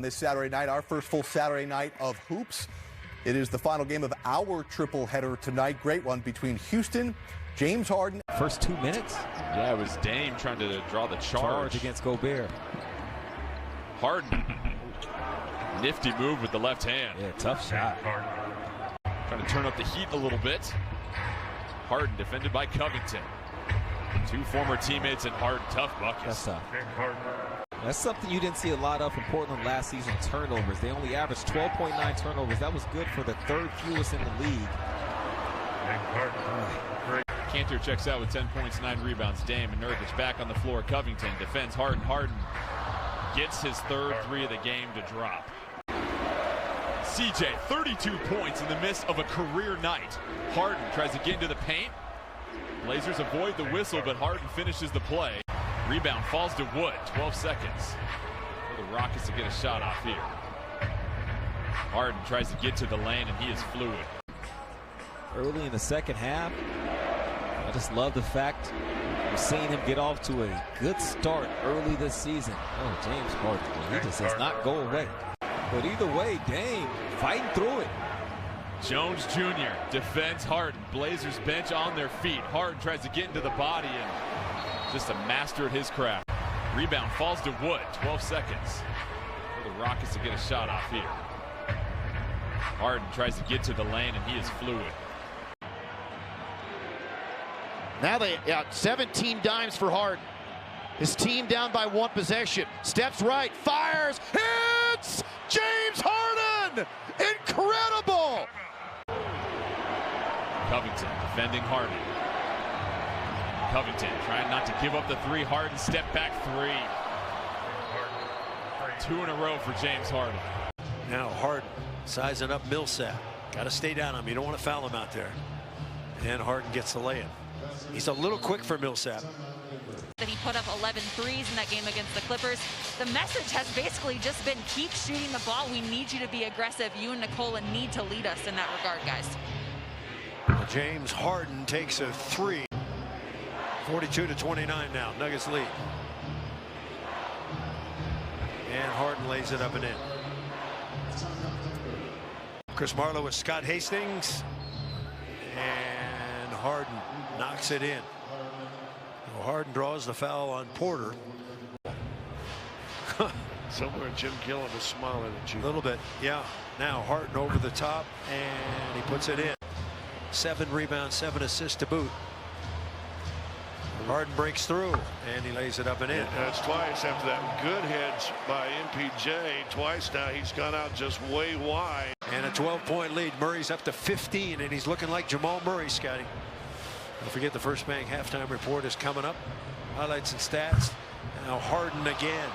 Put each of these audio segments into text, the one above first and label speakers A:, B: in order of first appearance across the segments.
A: This Saturday night, our first full Saturday night of hoops. It is the final game of our triple header tonight. Great one between Houston, James Harden.
B: First 2 minutes.
C: Yeah, it was Dame trying to draw the charge
B: Against Gobert.
C: Harden. Nifty move with the left hand.
B: Yeah, tough shot.
C: Trying to turn up the heat a little bit. Harden defended by Covington. Two former teammates and Harden, tough buckets.
B: That's tough. That's something you didn't see a lot of from Portland last season, turnovers. They only averaged 12.9 turnovers. That was good for the third fewest in the league.
C: Cantor checks out with 10 points, 9 rebounds. Dame and Nurkic back on the floor. Covington defends Harden. Harden gets his third three of the game to drop. CJ, 32 points in the midst of a career night. Harden tries to get into the paint. Blazers avoid the whistle, but Harden finishes the play. Rebound falls to Wood, 12 seconds for the Rockets to get a shot off here. Harden tries to get to the lane, and he is fluid.
B: Early in the second half, I just love the fact we're seeing him get off to a good start early this season. Oh, James Harden, he just does not go away. But either way, Dame fighting through it.
C: Jones Jr. defends Harden. Blazers bench on their feet. Harden tries to get into the body and just a master at his craft. Rebound falls to Wood, 12 seconds for the Rockets to get a shot off here. Harden tries to get to the lane, and he is fluid.
D: Now they got 17 dimes for Harden. His team down by 1 possession. Steps right, fires, hits! James Harden! Incredible!
C: Covington defending Harden. Covington trying not to give up the three. Harden step back three. 2 in a row for James Harden.
E: Now Harden sizing up Millsap. Got to stay down on him. You don't want to foul him out there. And Harden gets the lay-in. He's a little quick for Millsap.
F: That he put up 11 threes in that game against the Clippers. The message has basically just been keep shooting the ball. We need you to be aggressive. You and Nikola need to lead us in that regard, guys.
E: James Harden takes a three. 42-29 now. Nuggets lead. And Harden lays it up and in. Chris Marlowe with Scott Hastings. And Harden knocks it in. Harden draws the foul on Porter.
G: Somewhere Jim Gillen is smiling at you.
E: A little bit, yeah. Now Harden over the top, and he puts it in. 7 rebounds, 7 assists to boot. Harden breaks through, and he lays it up and in.
G: That's twice after that good hedge by MPJ. Twice now he's gone out just way wide.
E: And a 12-point lead. Murray's up to 15, and he's looking like Jamal Murray, Scotty. Don't forget the First Bank halftime report is coming up. Highlights and stats. Now Harden again.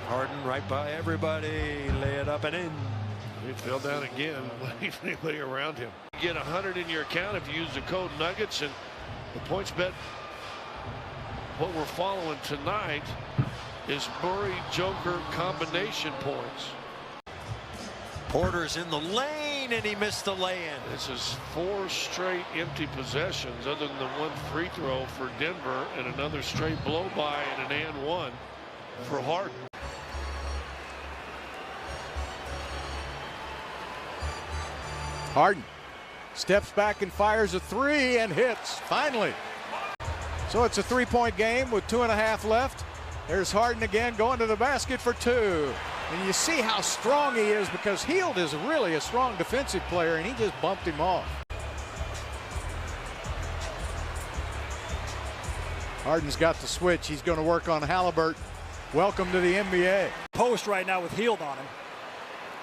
E: Harden right by everybody. Lay it up and in.
G: He fell down again. Anybody around him. You get 100 in your account if you use the code Nuggets, and the points bet. What we're following tonight is Murray Joker combination points.
E: Porter's in the lane, and he missed the lay-in.
G: This is 4 straight empty possessions other than the 1 free throw for Denver, and another straight blow by and an and one for Harden.
H: Harden steps back and fires a three and hits, finally. So it's a 3-point game with 2.5 left. There's Harden again going to the basket for 2. And you see how strong he is, because Hield is really a strong defensive player, and he just bumped him off. Harden's got the switch. He's going to work on Halliburton. Welcome to the NBA.
I: Post right now with Hield on him.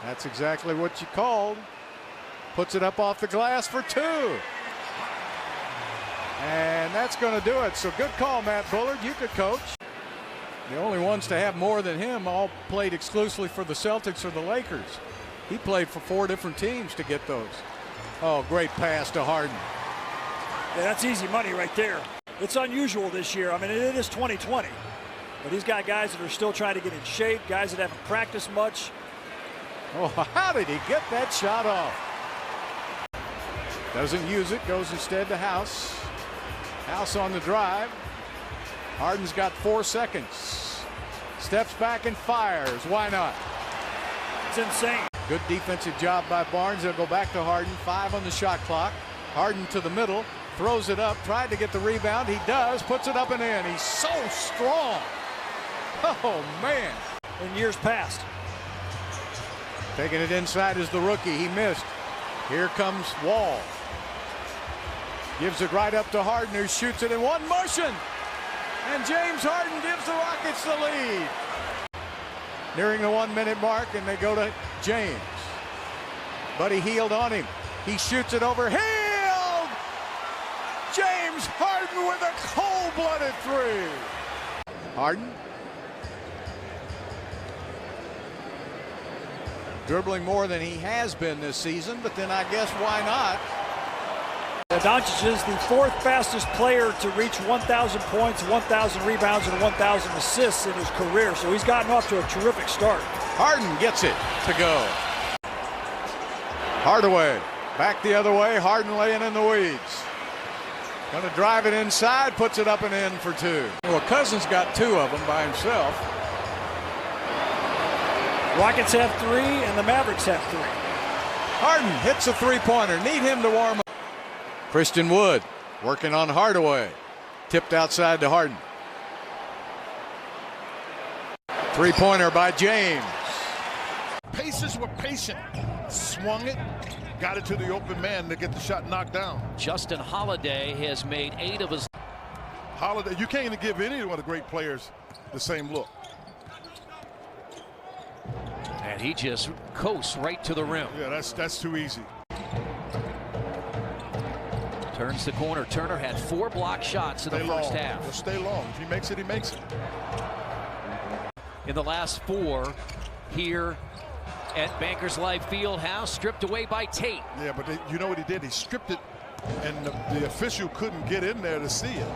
H: That's exactly what you called. Puts it up off the glass for 2. And that's going to do it. So good call, Matt Bullard. You could coach. The only ones to have more than him all played exclusively for the Celtics or the Lakers. He played for 4 different teams to get those. Oh, great pass to Harden.
I: Yeah, that's easy money right there. It's unusual this year. I mean, it is 2020. But he's got guys that are still trying to get in shape, guys that haven't practiced much.
H: Oh, how did he get that shot off? Doesn't use it, goes instead to House. House on the drive. Harden's got 4 seconds. Steps back and fires. Why not?
I: It's insane.
H: Good defensive job by Barnes. They'll go back to Harden. 5 on the shot clock. Harden to the middle. Throws it up. Tried to get the rebound. He does. Puts it up and in. He's so strong. Oh, man.
I: In years past.
H: Taking it inside is the rookie. He missed. Here comes Wall. Gives it right up to Harden, who shoots it in one motion. And James Harden gives the Rockets the lead. Nearing the 1-minute mark, and they go to James. Buddy Hield on him. He shoots it over. Hield! James Harden with a cold-blooded 3. Harden. Dribbling more than he has been this season, but then I guess why not?
I: Doncic is the 4th fastest player to reach 1,000 points, 1,000 rebounds, and 1,000 assists in his career, so he's gotten off to a terrific start.
H: Harden gets it to go. Hardaway back the other way. Harden laying in the weeds. Going to drive it inside, puts it up and in for 2. Well, Cousins got 2 of them by himself.
I: Rockets have 3, and the Mavericks have 3.
H: Harden hits a 3-pointer. Need him to warm up. Christian Wood working on Hardaway. Tipped outside to Harden. 3-pointer by James.
J: Pacers were patient. Swung it. Got it to the open man to get the shot knocked down.
K: Justin Holiday has made 8 of his.
J: Holiday, you can't even give any one of the great players the same look.
K: And he just coasts right to the rim.
J: Yeah, that's too easy.
K: Turns the corner. Turner had 4 block shots in the first half.
J: He'll stay long. If he makes it, he makes it.
K: In the last 4 here at Bankers Life Fieldhouse, stripped away by Tate.
J: Yeah, but you know what he did? He stripped it, and the official couldn't get in there to see it.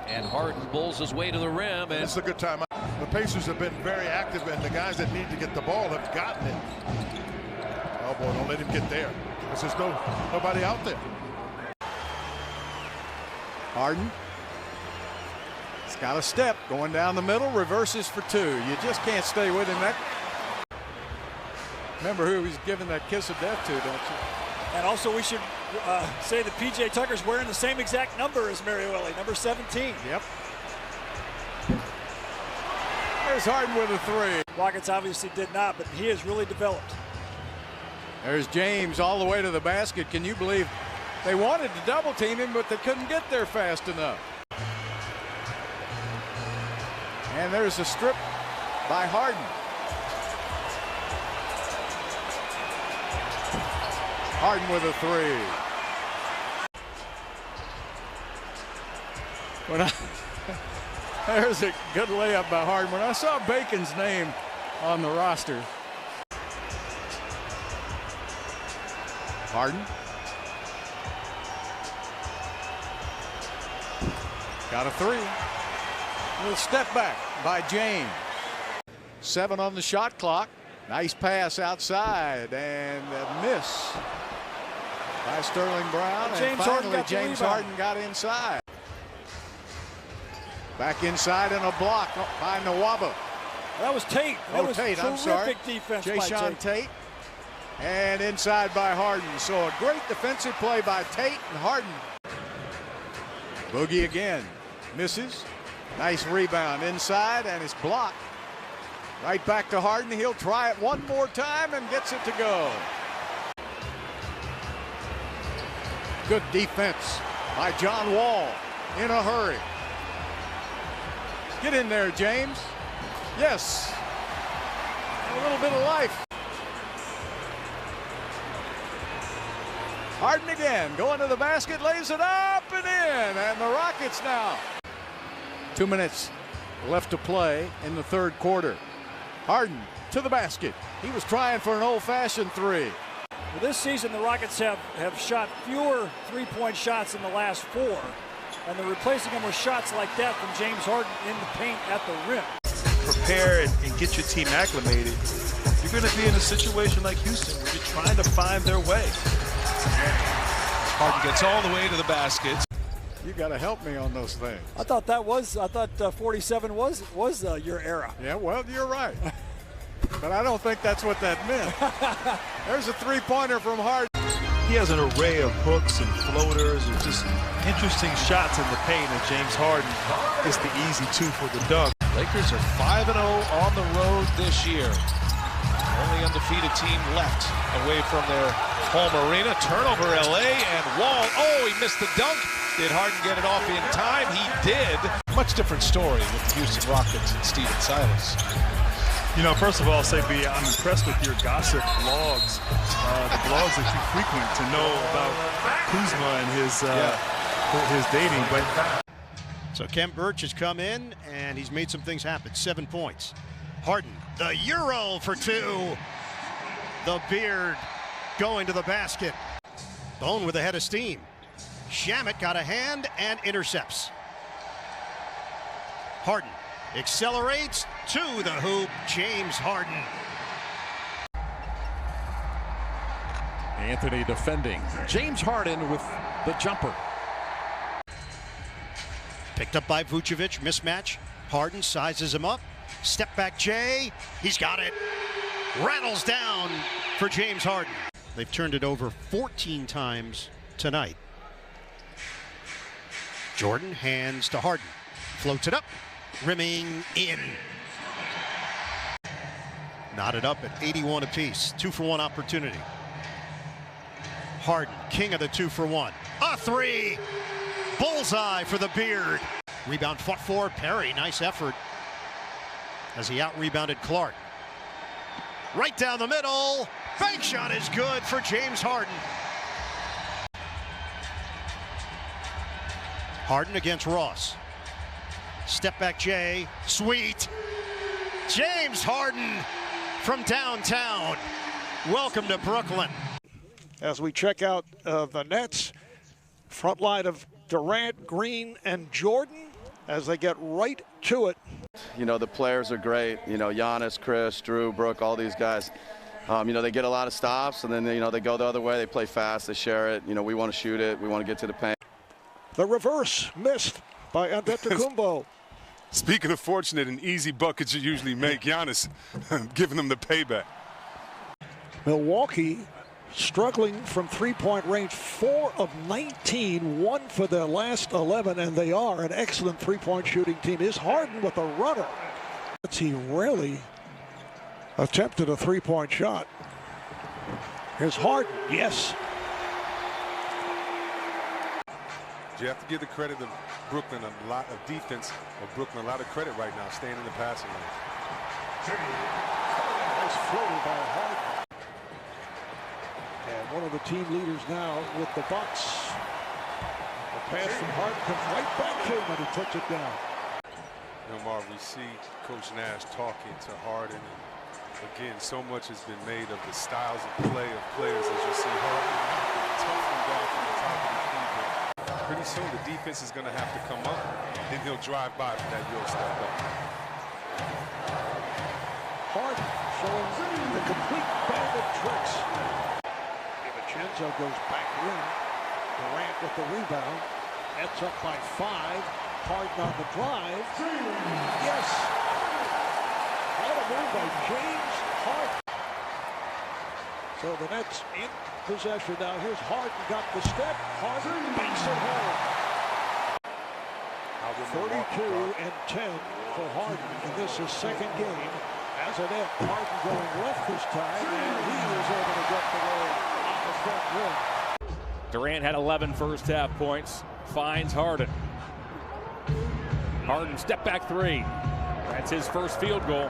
K: And Harden bowls his way to the rim. And
J: it's a good timeout. The Pacers have been very active, and the guys that need to get the ball have gotten it. Oh, boy, don't let him get there, because there's nobody out there.
H: Harden. He's got a step going down the middle, reverses for 2. You just can't stay with him. Remember who he's giving that kiss of death to, don't you?
I: And also we should say that P.J. Tucker's wearing the same exact number as Mariueli, number 17.
H: Yep. There's Harden with a 3.
I: Rockets obviously did not, but he has really developed.
H: There's James all the way to the basket. Can you believe they wanted to double team him, but they couldn't get there fast enough. And there's a strip by Harden. Harden with a 3. There's a good layup by Harden. When I saw Bacon's name on the roster. Harden. Got a 3. A little step back by James. 7 on the shot clock. Nice pass outside and a miss by Sterling Brown. And finally James Harden got inside. Back inside and a block by Nwaba.
I: That was Tate. That was
H: Tate, I'm sorry.
I: Defense
H: Jayshawn Tate. And inside by Harden. So a great defensive play by Tate and Harden. Boogie again. Misses. Nice rebound inside and it's blocked. Right back to Harden. He'll try it one more time and gets it to go. Good defense by John Wall in a hurry. Get in there, James. Yes. A little bit of life. Harden again, going to the basket, lays it up and in, and the Rockets now. 2 minutes left to play in the third quarter. Harden to the basket. He was trying for an old-fashioned 3.
I: Well, this season, the Rockets have shot fewer three-point shots in the last 4, and they're replacing them with shots like that from James Harden in the paint at the rim.
L: Prepare and get your team acclimated. You're going to be in a situation like Houston where you're trying to find their way. Harden gets all the way to the basket.
H: You got to help me on those things.
I: I thought 47 was your era.
H: Yeah, well, you're right. But I don't think that's what that meant. There's a three-pointer from Harden.
L: He has an array of hooks and floaters and just interesting shots in the paint, and James Harden is the easy two for the dunk.
K: Lakers are 5-0 on the road this year. Only undefeated team left away from their home arena. Turnover LA, and Wall, oh, he missed the dunk. Did Harden get it off in time? He did. Much different story with the Houston Rockets and Steven Silas.
L: You know, first of all, Sabia, I'm impressed with your gossip blogs, the blogs that you frequent to know about Kuzma and his dating. But
D: so Ken Birch has come in and he's made some things happen. 7 points. Harden, the Euro for 2. The Beard going to the basket. Bone with a head of steam. Shamet got a hand and intercepts. Harden accelerates to the hoop. James Harden.
M: Anthony defending. James Harden with the jumper.
D: Picked up by Vucevic. Mismatch. Harden sizes him up. Step back Jay. He's got it. Rattles down for James Harden. They've turned it over 14 times tonight. Jordan hands to Harden. Floats it up. Rimming in. Knotted up at 81 apiece. 2-for-1 opportunity. Harden, king of the 2-for-1. A 3. Bullseye for the Beard. Rebound fought for. Perry, nice effort as he out-rebounded Clark. Right down the middle. Bank shot is good for James Harden. Harden against Ross. Step back Jay. Sweet. James Harden from downtown. Welcome to Brooklyn.
N: As we check out the Nets, front line of Durant, Green, and Jordan as they get right to it.
O: You know, the players are great. You know, Giannis, Chris, Drew, Brooke, all these guys. You know, they get a lot of stops, and then, you know, they go the other way. They play fast. They share it. You know, we want to shoot it. We want to get to the paint.
N: The reverse missed by Antetokounmpo.
P: Speaking of fortunate and easy buckets you usually make, Giannis giving them the payback.
N: Milwaukee struggling from three-point range, 4 of 19, 1 for their last 11, and they are an excellent three-point shooting team. Is Harden with a runner? He rarely attempted a three-point shot. Here's Harden, yes.
P: You have to give the credit of Brooklyn a lot of defense, or Brooklyn a lot of credit right now, staying in the passing lane.
N: Nice floater by Harden. And one of the team leaders now with the Bucks. The pass from Harden comes right back to him, and he puts it down.
P: You know, Marv, we see Coach Nash talking to Harden, and again, so much has been made of the styles of play of players, as you see Harden toughen down from the top of the key. Pretty soon the defense is going to have to come up, then he'll drive by for that Euro step up.
N: Harden showing the complete bag of tricks. DiVincenzo goes back in. Durant with the rebound. Nets up by 5. Harden on the drive. Yes. What a move by James Harden. So the Nets in possession now. Here's Harden, got the step. Harden banks it home. 32-10 for Harden, and this is second game. As it is, Harden going left this time, and he is able to get the roll on the front rim.
Q: Durant had 11 first-half points. Finds Harden. Harden step back 3. That's his first field goal.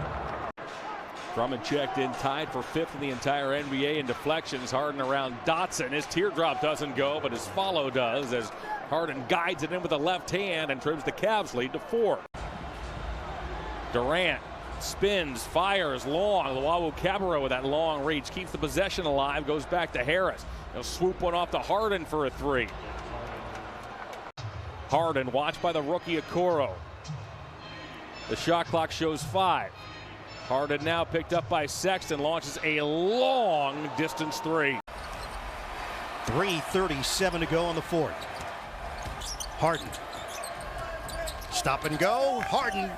Q: Drummond checked in, tied for 5th in the entire NBA in deflections. Harden around Dotson. His teardrop doesn't go, but his follow does as Harden guides it in with the left hand and trims the Cavs lead to 4. Durant spins, fires long. Luwawu-Cabarrot with that long reach keeps the possession alive, goes back to Harris. He'll swoop one off to Harden for a 3. Harden watched by the rookie Okoro. The shot clock shows 5. Harden now picked up by Sexton, launches a long distance 3.
D: 3:37 to go on the fourth. Harden. Stop and go. Harden.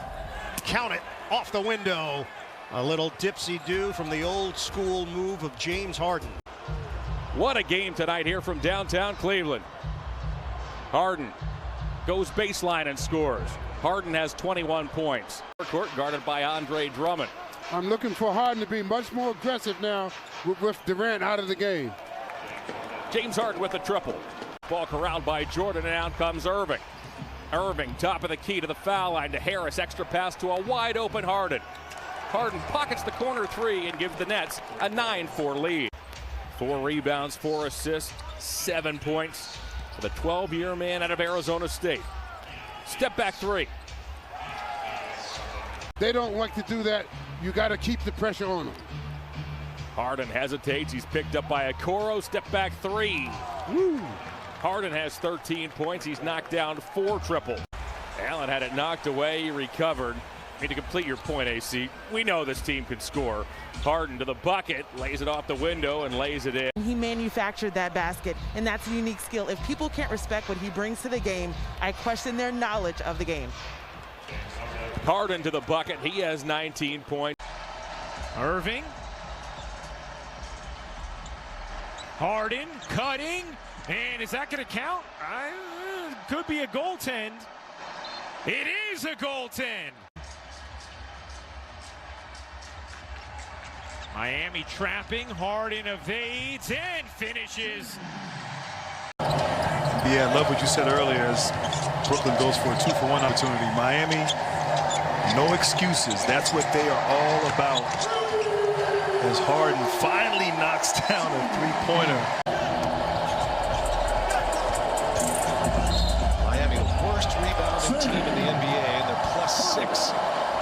D: Count it. Off the window. A little dipsy-do from the old school move of James Harden.
Q: What a game tonight here from downtown Cleveland. Harden goes baseline and scores. Harden has 21 points. Court guarded by Andre Drummond.
R: I'm looking for Harden to be much more aggressive now with Durant out of the game.
Q: James Harden with a triple. Ball corralled by Jordan, and out comes Irving. Irving, top of the key to the foul line to Harris. Extra pass to a wide open Harden. Harden pockets the corner three and gives the Nets a 9-4 lead. 4 rebounds, 4 assists, 7 points for the 12-year man out of Arizona State. Step back three.
R: They don't like to do that. You got to keep the pressure on them.
Q: Harden hesitates. He's picked up by Okoro. Step back three. Woo. Harden has 13 points. He's knocked down 4 triples. Allen had it knocked away. He recovered. I mean, to complete your point, AC, we know this team can score. Harden to the bucket, lays it off the window and lays it in.
S: He manufactured that basket, and that's a unique skill. If people can't respect what he brings to the game, I question their knowledge of the game.
Q: Harden to the bucket. He has 19 points.
T: Irving. Harden cutting. And is that going to count? Could be a goaltend. It is a goaltend. Miami trapping. Harden evades and finishes.
L: Yeah, I love what you said earlier as Brooklyn goes for a 2-for-1 opportunity. Miami, no excuses. That's what they are all about. As Harden finally knocks down a three-pointer.
K: Miami, the worst rebounding team in the NBA, and they're +6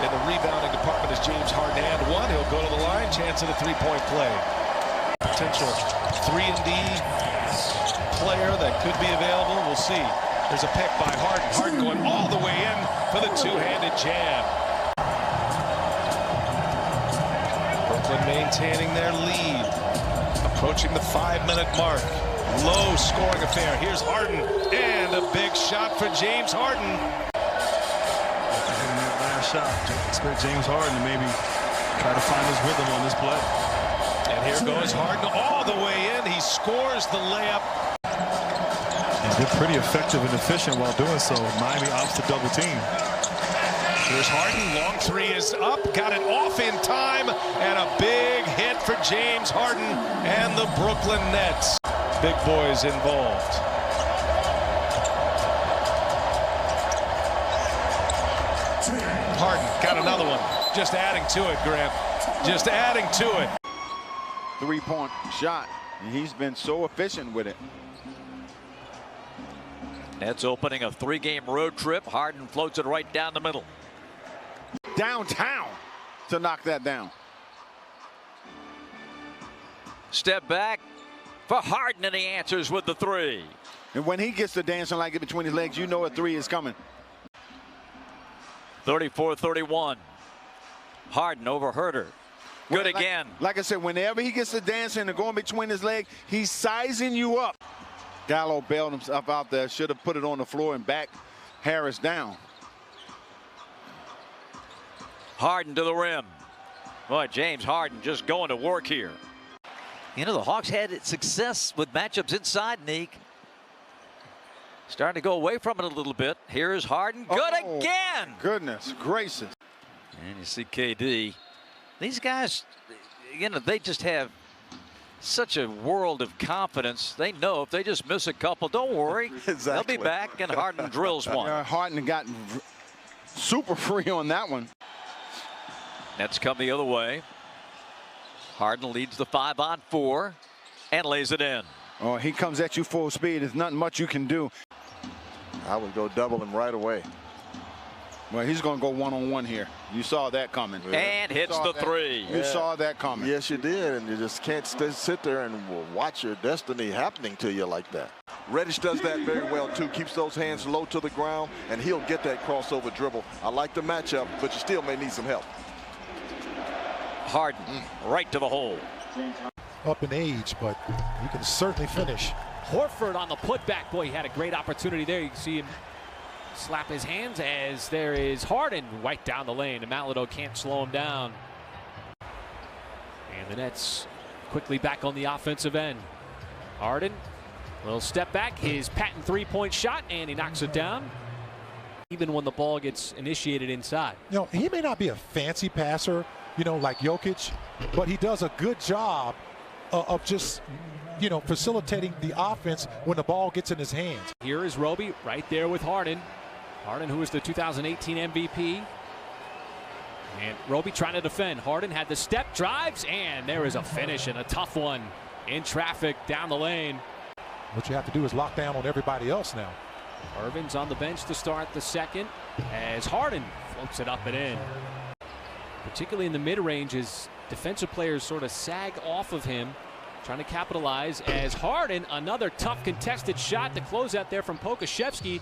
K: in the rebounding department as James Harden and one. He'll go to the line, chance at a three-point play. Potential 3-and-D player that could be available. We'll see. There's a pick by Harden. Harden going all the way in for the two-handed jam. Brooklyn maintaining their lead. Approaching the 5-minute mark. Low scoring affair. Here's Harden and a big shot for James Harden.
L: Last shot. Expect James Harden to maybe try to find his rhythm on this play.
K: And here goes Harden all the way in. He scores the layup.
L: And they're pretty effective and efficient while doing so. Miami opts to double team.
K: Here's Harden. Long three is up. Got it off in time. And a big hit for James Harden and the Brooklyn Nets. Big boys involved. Harden got another one. Just adding to it, Grant. Just adding to it.
U: Three-point shot. And he's been so efficient with it.
V: Nets opening a 3-game road trip. Harden floats it right down the middle.
U: Downtown to knock that down.
V: Step back for Harden, and he answers with the three.
U: And when he gets to dancing like it between his legs, you know a three is coming.
V: 34-31. Harden over Herter. Good
U: well,
V: again.
U: Like I said, whenever he gets to dancing and going between his legs, he's sizing you up. Gallo bailed himself out there. Should have put it on the floor and back Harris down.
V: Harden to the rim. Boy, James Harden just going to work here. You know, the Hawks had success with matchups inside, Neek. Starting to go away from it a little bit. Here's Harden. Good again.
U: Goodness gracious.
V: And you see KD. These guys, you know, they just have such a world of confidence. They know if they just miss a couple, don't worry.
U: Exactly.
V: They'll be back, and Harden drills one.
U: Harden got super free on that one.
V: Nets come the other way. Harden leads the 5-on-4 and lays it in.
U: Oh, he comes at you full speed. There's nothing much you can do.
W: I would go double him right away.
U: Well, he's going to go one-on-one here. You saw that coming.
V: And hits the three.
U: You saw that coming.
W: Yes, you did, and you just can't sit there and watch your destiny happening to you like that. Reddish does that very well, too. Keeps those hands low to the ground, and he'll get that crossover dribble. I like the matchup, but you still may need some help.
V: Harden right to the hole.
N: Up in age, but you can certainly finish.
Q: Horford on the putback. Boy, he had a great opportunity there. You can see him slap his hands as there is Harden right down the lane. And Malado can't slow him down. And the Nets quickly back on the offensive end. Harden, little step back, his patent three-point shot, and he knocks it down. Even when the ball gets initiated inside.
A: You know, he may not be a fancy passer, you know, like Jokic, but he does a good job of just, you know, facilitating the offense when the ball gets in his hands.
Q: Here is Roby right there with Harden. Harden, who is the 2018 MVP. And Roby trying to defend. Harden had the step, drives, and there is a finish, and a tough one in traffic down the lane.
A: What you have to do is lock down on everybody else now.
Q: Irvin's on the bench to start the second as Harden floats it up and in. Particularly in the mid-range as defensive players sort of sag off of him, trying to capitalize as Harden, another tough contested shot to close out there from Pokashevsky.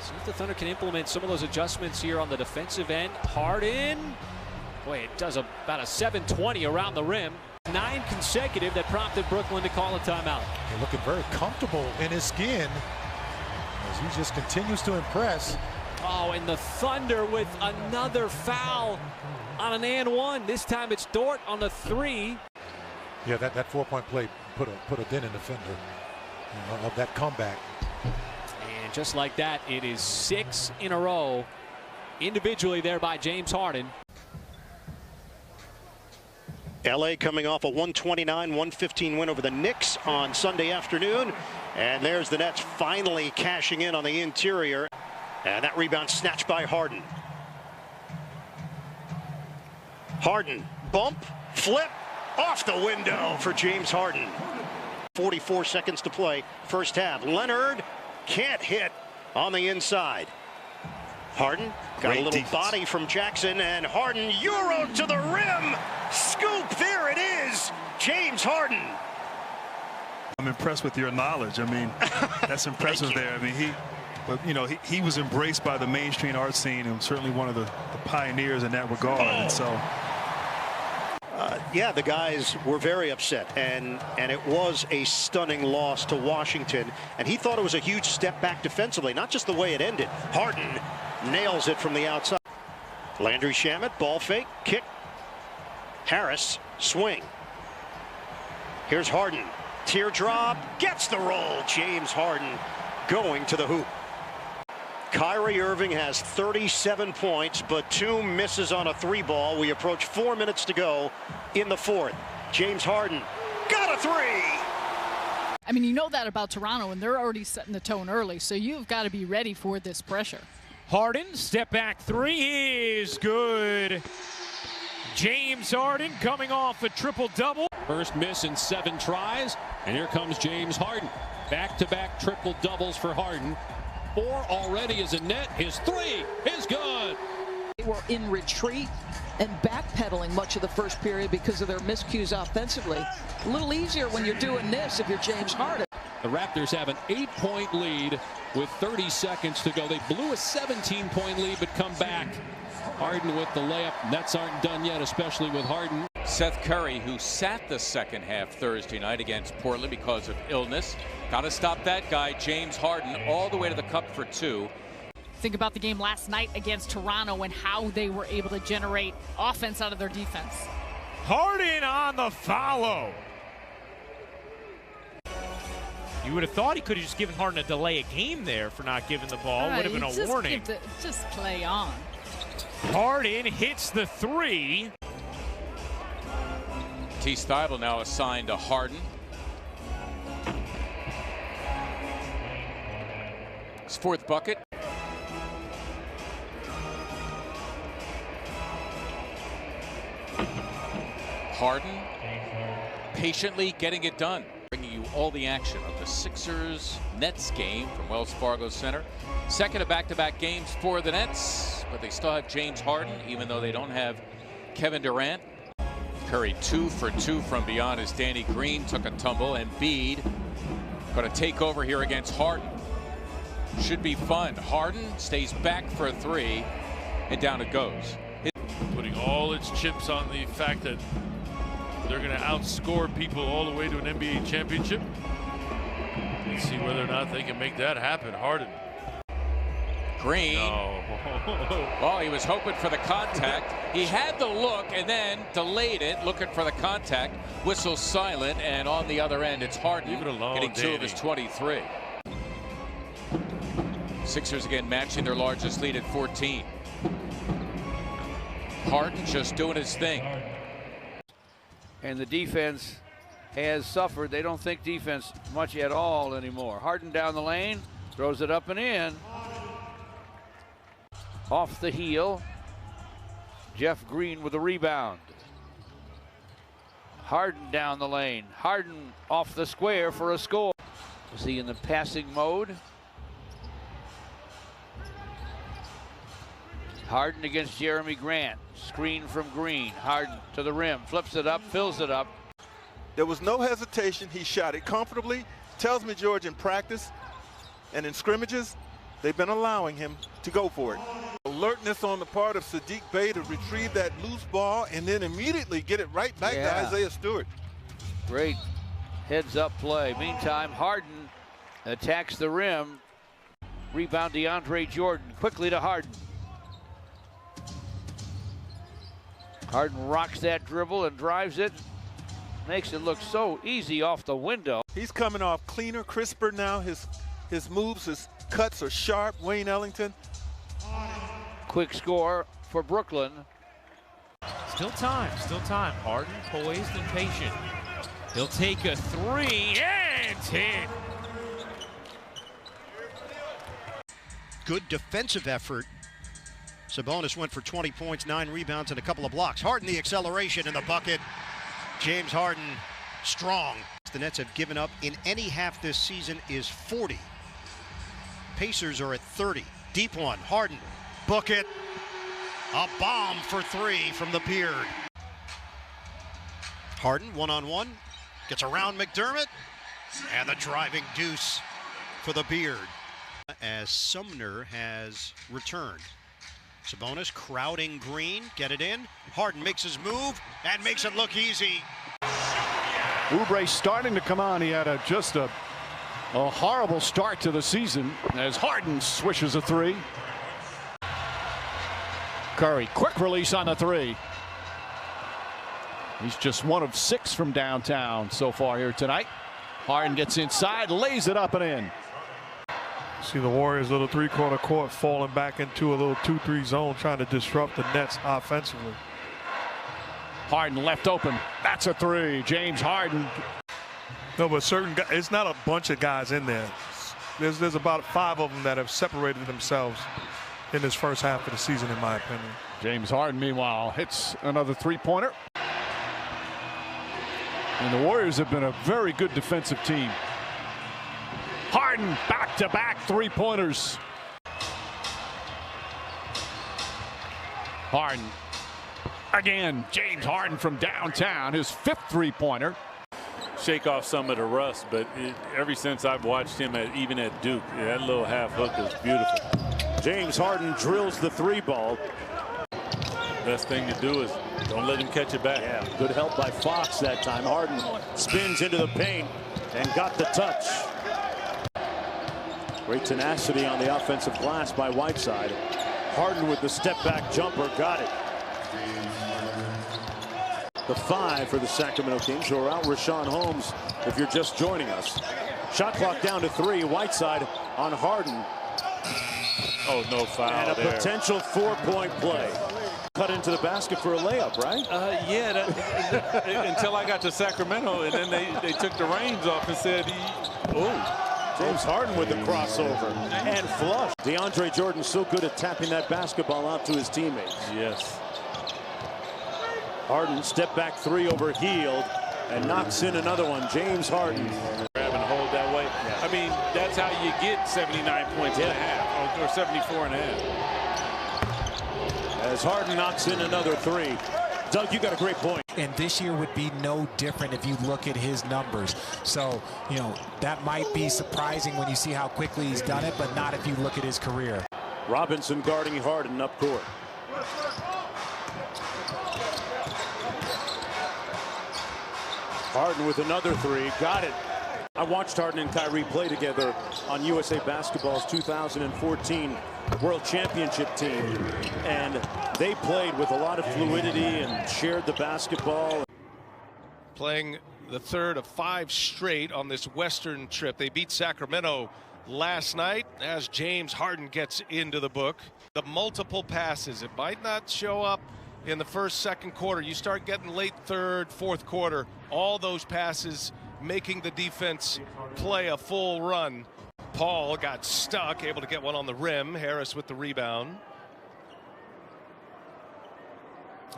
Q: See if the Thunder can implement some of those adjustments here on the defensive end. Harden, boy, it does about a 720 around the rim. 9 consecutive that prompted Brooklyn to call a timeout.
A: They're looking very comfortable in his skin as he just continues to impress.
Q: Oh, and the Thunder with another foul on an and one. This time it's Dort on the 3.
A: Yeah, that 4-point play put a dent in the fender, you know, of that comeback.
Q: And just like that, it is 6 in a row individually there by James Harden.
B: LA coming off a 129-115 win over the Knicks on Sunday afternoon. And there's the Nets finally cashing in on the interior. And that rebound snatched by Harden. Harden, bump, flip, off the window for James Harden. 44 seconds to play, first half. Leonard can't hit on the inside. Harden got a little body from Jackson, and Harden euro to the rim. Scoop, there it is. James Harden.
L: I'm impressed with your knowledge. I mean, that's impressive there. I mean, he was embraced by the mainstream art scene and certainly one of the pioneers in that regard. And so,
B: yeah, the guys were very upset, and it was a stunning loss to Washington. And he thought it was a huge step back defensively, not just the way it ended. Harden nails it from the outside. Landry Shamet, ball fake, kick. Harris, swing. Here's Harden. Teardrop, gets the roll. James Harden going to the hoop. Kyrie Irving has 37 points, but 2 misses on a 3-ball. We approach 4 minutes to go in the 4th. James Harden got a 3.
C: I mean, you know that about Toronto, and they're already setting the tone early, so you've got to be ready for this pressure.
T: Harden, step back 3 is good. James Harden coming off a triple-double.
K: First miss in 7 tries, and here comes James Harden. Back-to-back triple-doubles for Harden. 4 already is a net. His 3 is good.
X: They were in retreat and backpedaling much of the first period because of their miscues offensively. A little easier when you're doing this if you're James Harden.
K: The Raptors have an 8-point lead with 30 seconds to go. They blew a 17-point lead, but come back. Harden with the layup. Nets aren't done yet, especially with Harden.
V: Seth Curry, who sat the second half Thursday night against Portland because of illness. Got to stop that guy, James Harden, all the way to the cup for 2.
C: Think about the game last night against Toronto and how they were able to generate offense out of their defense.
T: Harden on the follow. You would have thought he could have just given Harden a delay a game there for not giving the ball. Would have been a warning.
C: Just play on.
T: Harden hits the 3.
V: T. Stiebel now assigned to Harden. His 4th bucket. Harden patiently getting it done. Bringing you all the action of the Sixers-Nets game from Wells Fargo Center. Second of back-to-back games for the Nets, but they still have James Harden, even though they don't have Kevin Durant. Curry 2 for 2 from beyond as Danny Green took a tumble, and Embiid going to take over here against Harden. Should be fun. Harden stays back for a 3, and down it goes.
G: Putting all its chips on the fact that they're going to outscore people all the way to an NBA championship. Let's see whether or not they can make that happen. Harden.
V: Green.
G: No.
V: Oh, he was hoping for the contact. He had the look and then delayed it, looking for the contact. Whistle silent, and on the other end, it's Harden
G: Leave it alone,
V: getting 2 of his 23. Sixers again matching their largest lead at 14. Harden just doing his thing.
E: And the defense has suffered. They don't think defense much at all anymore. Harden down the lane, throws it up and in. Off the heel. Jeff Green with a rebound. Harden down the lane. Harden off the square for a score. Is he in the passing mode? Harden against Jeremy Grant. Screen from Green. Harden to the rim. Flips it up, fills it up.
W: There was no hesitation. He shot it comfortably. Tells me, George, in practice and in scrimmages, they've been allowing him to go for it. Alertness on the part of Sadiq Bey to retrieve that loose ball and then immediately get it right back to Isaiah Stewart.
E: Great heads-up play. Meantime, Harden attacks the rim. Rebound DeAndre Jordan. Quickly to Harden. Harden rocks that dribble and drives it. Makes it look so easy off the window.
W: He's coming off cleaner, crisper now. His moves, his cuts are sharp. Wayne Ellington.
E: Quick score for Brooklyn.
T: Still time. Harden poised and patient. He'll take a 3 and hit.
B: Good defensive effort. Sabonis went for 20 points, 9 rebounds, and a couple of blocks. Harden the acceleration in the bucket. James Harden strong. The Nets have given up in any half this season is 40. Pacers are at 30. Deep one. Harden. Book it. A bomb for 3 from the Beard. Harden one-on-one. Gets around McDermott. And the driving deuce for the Beard. As Sumner has returned. Sabonis crowding Green. Get it in. Harden makes his move and makes it look easy.
M: Oubre starting to come on. He had just a horrible start to the season as Harden swishes a 3. Curry, quick release on the 3. He's just 1 of 6 from downtown so far here tonight. Harden gets inside, lays it up and in.
P: See the Warriors' little three-quarter court falling back into a little 2-3 zone, trying to disrupt the Nets offensively.
M: Harden left open. That's a 3. James Harden.
P: No, but certain guys, it's not a bunch of guys in there. There's about 5 of them that have separated themselves in this first half of the season, in my opinion.
M: James Harden, meanwhile, hits another 3-pointer. And the Warriors have been a very good defensive team. Harden back-to-back 3-pointers. Harden again. James Harden from downtown, his 5th 3-pointer.
F: Shake off some of the rust, but ever since I've watched him even at Duke, that little half hook is beautiful.
I: James Harden drills the 3 ball.
F: Best thing to do is don't let him catch it back.
I: Yeah, good help by Fox that time. Harden spins into the paint and got the touch. Great tenacity on the offensive glass by Whiteside. Harden with the step-back jumper, got it. The 5 for the Sacramento Kings, who are out Rashawn Holmes if you're just joining us. Shot clock down to 3. Whiteside on Harden.
F: Oh, no foul
I: and a
F: there.
I: Potential 4-point play. Cut into the basket for a layup, right?
F: Yeah, until I got to Sacramento, and then they took the reins off and said,
I: James Harden with the crossover and flush. DeAndre Jordan so good at tapping that basketball out to his teammates.
F: Yes.
I: Harden step back 3 over Hield and knocks in another one. James Harden.
F: Grab and hold that way. Yeah. I mean, that's how you get 79 points and a half, or 74 and a half.
I: As Harden knocks in another 3. Doug, you got a great point.
J: And this year would be no different if you look at his numbers. So, you know, that might be surprising when you see how quickly he's done it, but not if you look at his career.
I: Robinson guarding Harden up court. Harden with another three. Got it. I watched Harden and Kyrie play together on USA Basketball's 2014 World Championship team, and they played with a lot of fluidity and shared the basketball.
K: Playing the third of 5 straight on this Western trip. They beat Sacramento last night as James Harden gets into the book. The multiple passes, it might not show up in the first, second quarter. You start getting late third, fourth quarter, all those passes making the defense play a full run. Paul got stuck, able to get one on the rim. Harris with the rebound.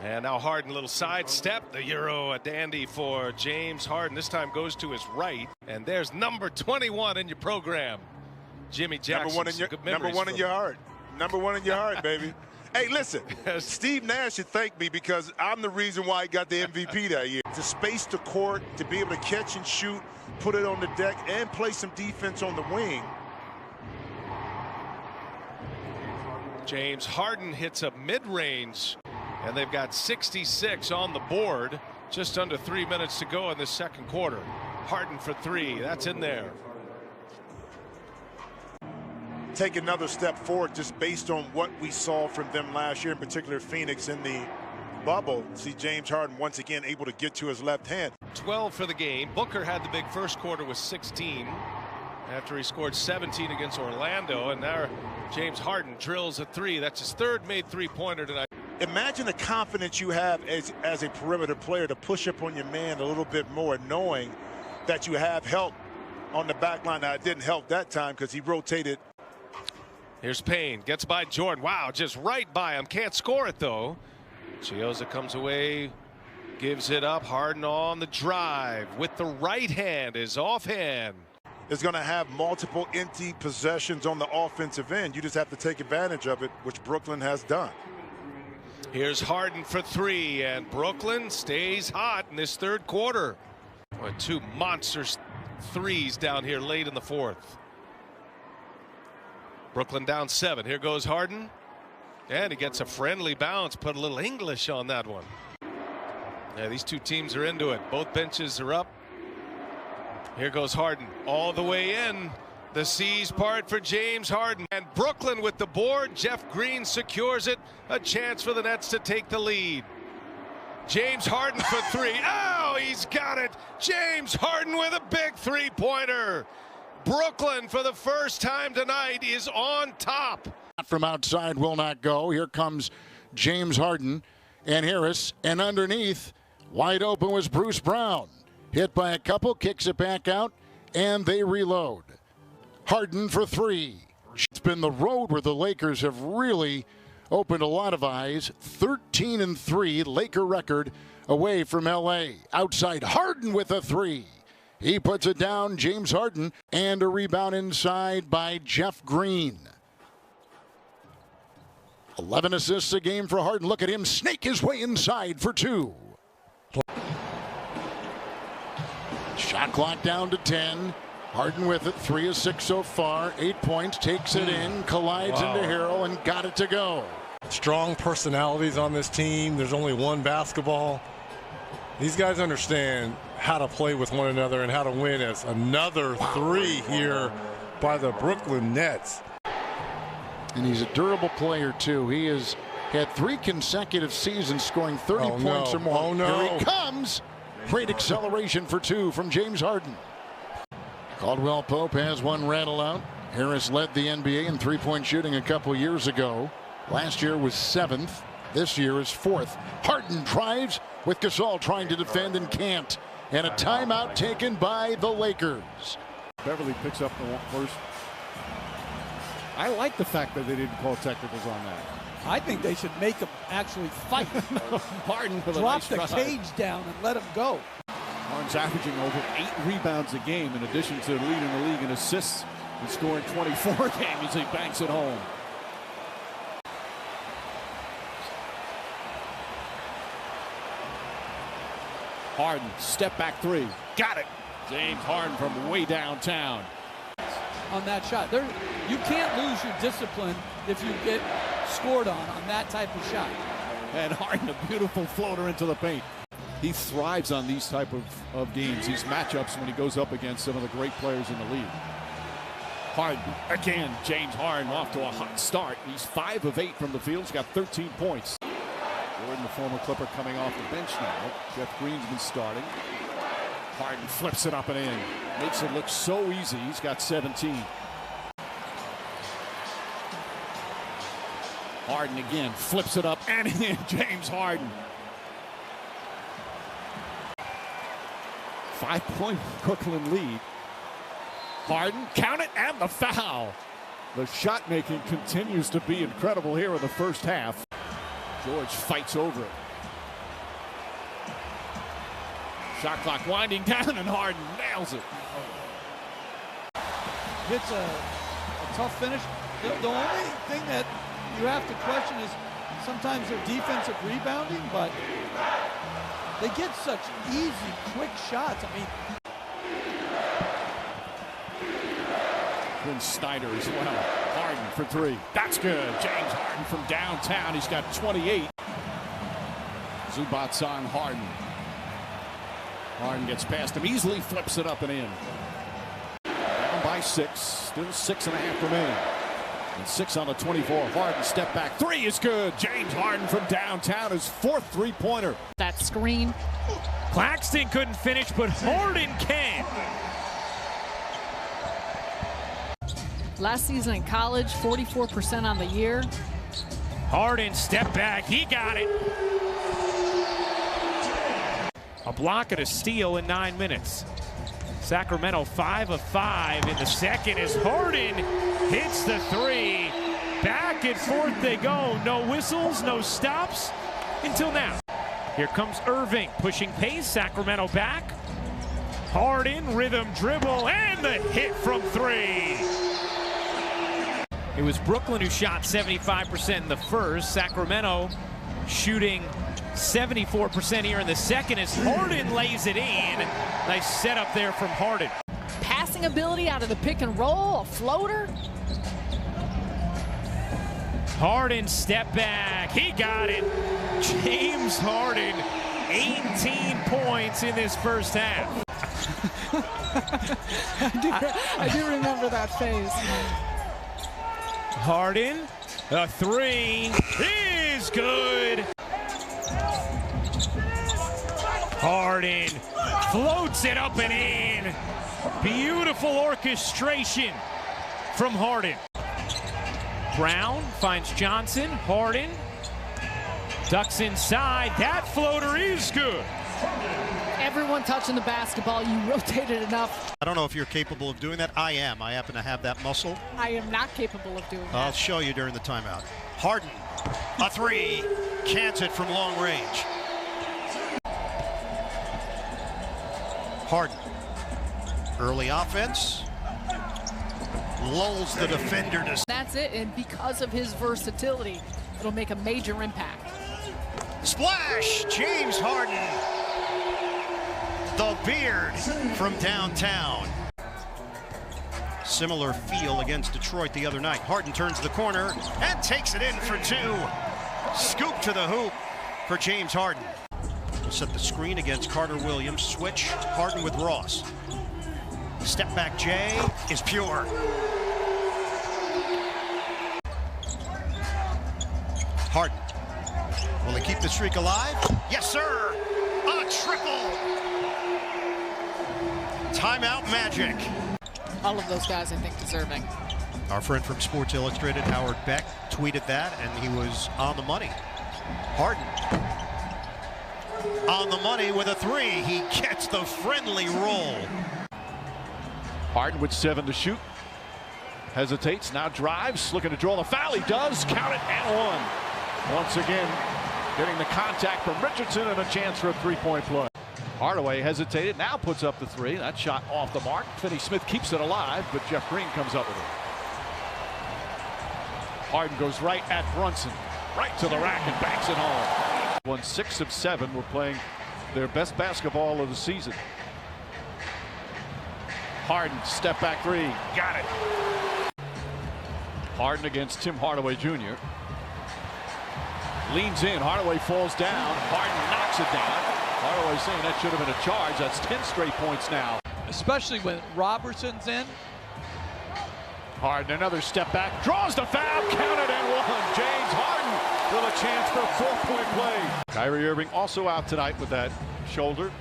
K: And now Harden, little sidestep. The Euro, a dandy for James Harden. This time goes to his right. And there's number 21 in your program. Jimmy Jackson.
D: Number one in your heart. Number one in your heart, baby. Hey, listen, Steve Nash should thank me because I'm the reason why he got the MVP that year. To space the court, to be able to catch and shoot, put it on the deck, and play some defense on the wing.
K: James Harden hits a mid-range, and they've got 66 on the board. Just under 3 minutes to go in the second quarter. Harden for 3. That's in there.
D: Take another step forward just based on what we saw from them last year, in particular Phoenix in the bubble. See James Harden once again able to get to his left hand.
K: 12 for the game. Booker had the big first quarter with 16 after he scored 17 against Orlando, and now James Harden drills a 3. That's his third made three-pointer tonight.
D: Imagine the confidence you have as a perimeter player to push up on your man a little bit more, knowing that you have help on the back line. Now, it didn't help that time because he rotated.
K: Here's Payne, gets by Jordan. Wow, just right by him. Can't score it, though. Chioza comes away, gives it up. Harden on the drive with the right hand, is offhand.
D: Is going to have multiple empty possessions on the offensive end. You just have to take advantage of it, which Brooklyn has done.
K: Here's Harden for 3, and Brooklyn stays hot in this third quarter. Boy, 2 monster threes down here late in the fourth. Brooklyn down 7. Here goes Harden. And he gets a friendly bounce. Put a little English on that one. Yeah, these two teams are into it. Both benches are up. Here goes Harden all the way in. The C's part for James Harden. And Brooklyn with the board. Jeff Green secures it. A chance for the Nets to take the lead. James Harden for 3. Oh, he's got it. James Harden with a big three-pointer. Brooklyn, for the first time tonight, is on top.
H: From outside will not go. Here comes James Harden and Harris. And underneath, wide open was Bruce Brown. Hit by a couple, kicks it back out, and they reload. Harden for 3. It's been the road where the Lakers have really opened a lot of eyes. 13-3, Laker record away from L.A. Outside, Harden with a 3. He puts it down, James Harden, and a rebound inside by Jeff Green. 11 assists a game for Harden. Look at him snake his way inside for 2. Shot clock down to 10. Harden with it, 3 of 6 so far. 8 points, takes it in, collides into Harrell, and got it to go.
O: Strong personalities on this team. There's only one basketball. These guys understand how to play with one another and how to win. As another 3 here by the Brooklyn Nets.
H: And he's a durable player, too. He has had 3 consecutive seasons scoring 30 points or more.
O: Oh, no.
H: Here he comes. Great acceleration for 2 from James Harden. Caldwell Pope has one rattle out. Harris led the NBA in three-point shooting a couple years ago. Last year was 7th. This year is 4th. Harden drives with Gasol trying to defend and can't. And a timeout taken by the Lakers.
M: Beverly picks up the first. I like the fact that they didn't call technicals on that.
N: I think they should make them actually fight.
M: Harden for the
N: Drop
M: nice
N: the
M: drive.
N: cage down and let them go.
M: Harden's averaging over 8 rebounds a game in addition to leading the league in assists and scoring 24 games as he banks it home. Harden, step back 3. Got it. James Harden from way downtown.
N: On that shot. You can't lose your discipline if you get scored on that type of shot.
M: And Harden, a beautiful floater into the paint. he thrives on these type of games, these matchups when he goes up against some of the great players in the league. Harden, again, James Harden off to a hot start. He's 5 of 8 from the field. He's got 13 points. Jordan, the former Clipper, coming off the bench now. Jeff Green's been starting. Harden flips it up and in. Makes it look so easy. He's got 17. Harden again, flips it up and in. James Harden. 5-point Brooklyn lead. Harden, count it, and the foul. The shot making continues to be incredible here in the first half. George fights over it. Shot clock winding down, and Harden nails it.
A: It's a tough finish. The only thing that you have to question is sometimes their defensive rebounding, but they get such easy, quick shots. I mean,
M: Quinn Snyder as well. Harden for 3. That's good. James Harden from downtown. He's got 28. Zubac's on Harden. Harden gets past him easily, flips it up and in. Down by 6. Still 6.5 remaining. And 6 on the 24. Harden step back. 3 is good. James Harden from downtown, his 4th three-pointer.
C: That screen.
T: Claxton couldn't finish, but Harden can.
C: Last season in college, 44% on the year.
T: Harden step back. He got it. A block and a steal in 9 minutes. Sacramento 5 of 5 in the second as Harden hits the 3. Back and forth they go. No whistles, no stops until now. Here comes Irving pushing pace. Sacramento back. Harden, rhythm dribble, and the hit from 3. It was Brooklyn who shot 75% in the first. Sacramento shooting 74% here in the second as Harden lays it in. Nice setup there from Harden.
C: Passing ability out of the pick and roll, a floater.
T: Harden step back. He got it. James Harden, 18 points in this first half.
C: I do remember that phase.
T: Harden, a 3 is good. Harden floats it up and in. Beautiful orchestration from Harden. Brown finds Johnson. Harden ducks inside. That floater is good.
C: Everyone touching the basketball, you rotated enough.
B: I don't know if you're capable of doing that. I am. I happen to have that muscle.
C: I am not capable of doing that.
B: I'll show you during the timeout. Harden, a 3, cans it from long range. Harden, early offense, lulls the defender to...
C: That's it, and because of his versatility, it'll make a major impact.
B: Splash! James Harden, the beard from downtown. Similar feel against Detroit the other night. Harden turns the corner and takes it in for 2. Scoop to the hoop for James Harden. We'll set the screen against Carter Williams. Switch, Harden with Ross. Step back Jay is pure. Harden. Will he keep the streak alive? Yes, sir. A triple. Timeout Magic.
C: All of those guys, I think, deserving.
B: Our friend from Sports Illustrated, Howard Beck, tweeted that, and he was on the money. Harden on the money with a 3. He gets the friendly roll.
M: Harden with 7 to shoot. Hesitates, now drives, looking to draw the foul. He does, count it, and 1. Once again, getting the contact from Richardson and a chance for a 3-point play. Hardaway hesitated, now puts up the 3. That shot off the mark. Finney-Smith keeps it alive, but Jeff Green comes up with it. Harden goes right at Brunson, right to the rack and banks it home. Won 6 of 7. We're playing their best basketball of the season. Harden, step back 3, got it. Harden against Tim Hardaway Jr. Leans in, Hardaway falls down, Harden knocks it down. Hardaway saying that should have been a charge. That's 10 straight points now.
A: Especially when Robertson's in.
M: Harden, another step back, draws the foul, counted and one. James Harden with a chance for a 4-point play. Kyrie Irving also out tonight with that shoulder.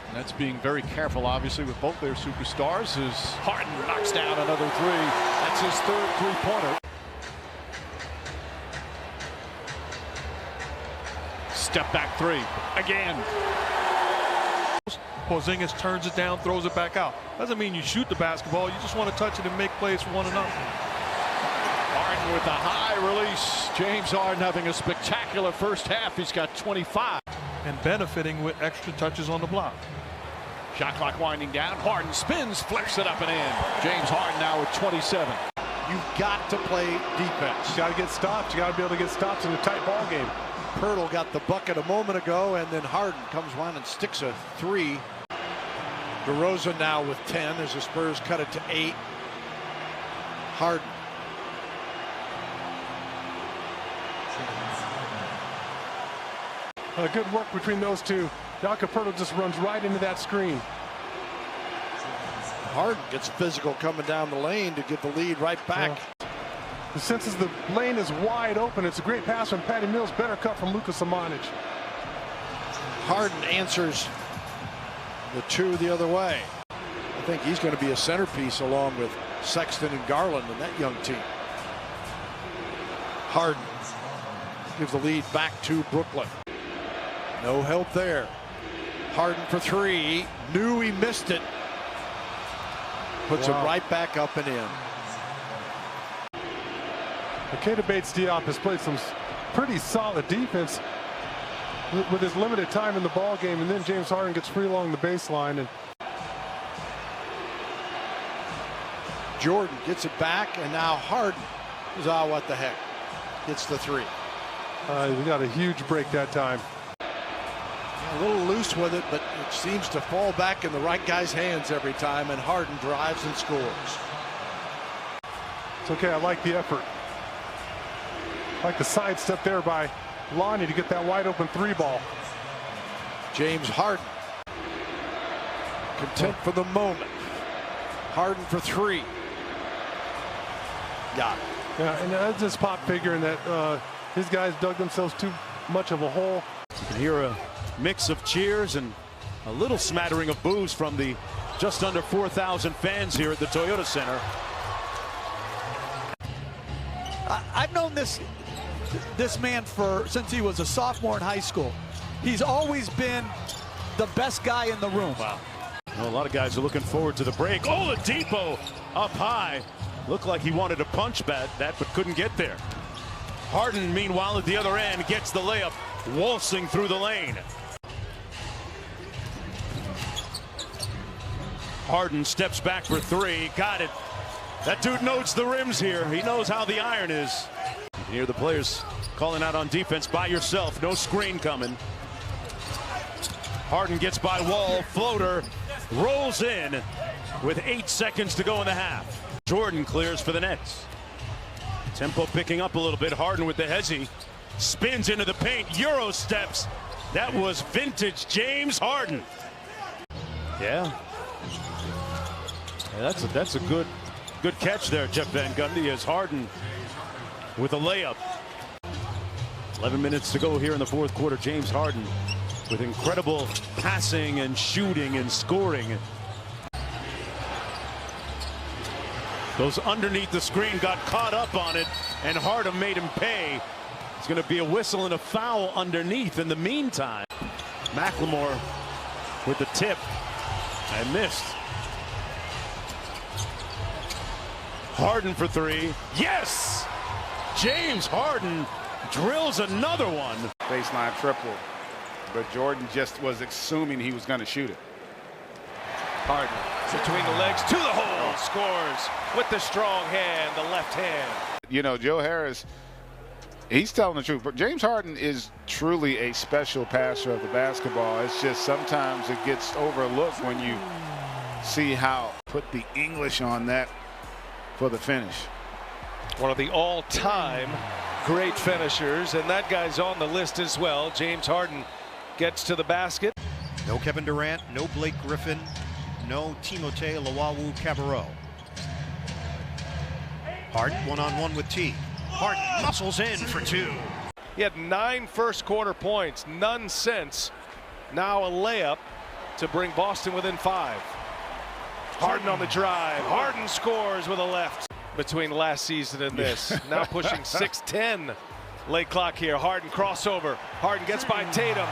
M: And that's being very careful, obviously, with both their superstars. As Harden knocks down another three. That's his third three-pointer. Step back three again.
L: Porzingis turns it down, throws it back out. Doesn't mean you shoot the basketball. You just want to touch it and make plays for one another.
M: Harden with the high release. James Harden having a spectacular first half. He's got 25.
L: And benefiting with extra touches on the block.
M: Shot clock winding down. Harden spins, flips it up and in. James Harden now with 27.
N: You've got to play defense.
L: You got to get stops. You got to be able to get stops in a tight ball game.
N: Pirtle got the bucket a moment ago, and then Harden comes around and sticks a three. DeRozan now with 10 as the Spurs cut it to 8. Harden.
L: Good work between those two. Jakob Pirtle just runs right into that screen.
N: Harden gets physical coming down the lane to get the lead right back.
L: The sense is the lane is wide open. It's a great pass from Patty Mills. Better cut from Luka Samanic.
N: Harden answers the two the other way. I think he's going to be a centerpiece along with Sexton and Garland in that young team. Harden gives the lead back to Brooklyn. No help there. Harden for three. Knew he missed it. Puts it right back up and in.
L: Keita Bates-Diop has played some pretty solid defense with his limited time in the ball game, and then James Harden gets free along the baseline. And
N: Jordan gets it back, and now Harden is what the heck. Gets the three.
L: We got a huge break that time.
N: A little loose with it, but it seems to fall back in the right guy's hands every time, and Harden drives and scores.
L: It's okay. I like the effort. I like the sidestep there by Lonnie to get that wide open three ball.
N: James Harden. Content for the moment. Harden for three. Got it.
L: Yeah, and that's just pop figuring that these guys dug themselves too much of a hole.
I: You can hear a mix of cheers and a little smattering of boos from the just under 4,000 fans here at the Toyota Center.
A: I've known this man since he was a sophomore in high school. He's always been the best guy in the room.
I: Wow. Well, a lot of guys are looking forward to the break. Oladipo up high. Looked like he wanted to punch that, but couldn't get there. Harden, meanwhile, at the other end, gets the layup, waltzing through the lane. Harden steps back for three. Got it. That dude knows the rims here. He knows how the iron is. You can hear the players calling out on defense, by yourself, no screen coming. Harden gets by Wall, floater, rolls in with 8 seconds to go in the half. Jordan clears for the Nets. Tempo picking up a little bit. Harden with the hezzy, spins into the paint, Euro steps. That was vintage James Harden. Yeah, that's a good catch there, Jeff Van Gundy, as Harden with a layup. 11 minutes to go here in the fourth quarter. James Harden with incredible passing and shooting and scoring. Those underneath the screen got caught up on it, and Harden made him pay. It's going to be a whistle and a foul underneath in the meantime. McLemore with the tip and missed. Harden for three. Yes! James Harden drills another one.
Q: Baseline triple, but Jordan just was assuming he was going to shoot it.
K: Harden between the legs to the hole, scores with the strong hand, the left hand.
Q: You know, Joe Harris, he's telling the truth, but James Harden is truly a special passer of the basketball. It's just sometimes it gets overlooked when you see how put the English on that for the finish.
K: One of the all-time great finishers, and that guy's on the list as well. James Harden gets to the basket.
B: No Kevin Durant, no Blake Griffin, no Timothé Luwawu-Cabarrot. Harden one-on-one with T. Harden muscles in for 2.
K: He had 9 first-quarter points, none since. Now a layup to bring Boston within 5. Harden on the drive. Harden scores with a left. Between last season and this, now pushing 6:10. Late clock here. Harden crossover. Harden gets by Tatum,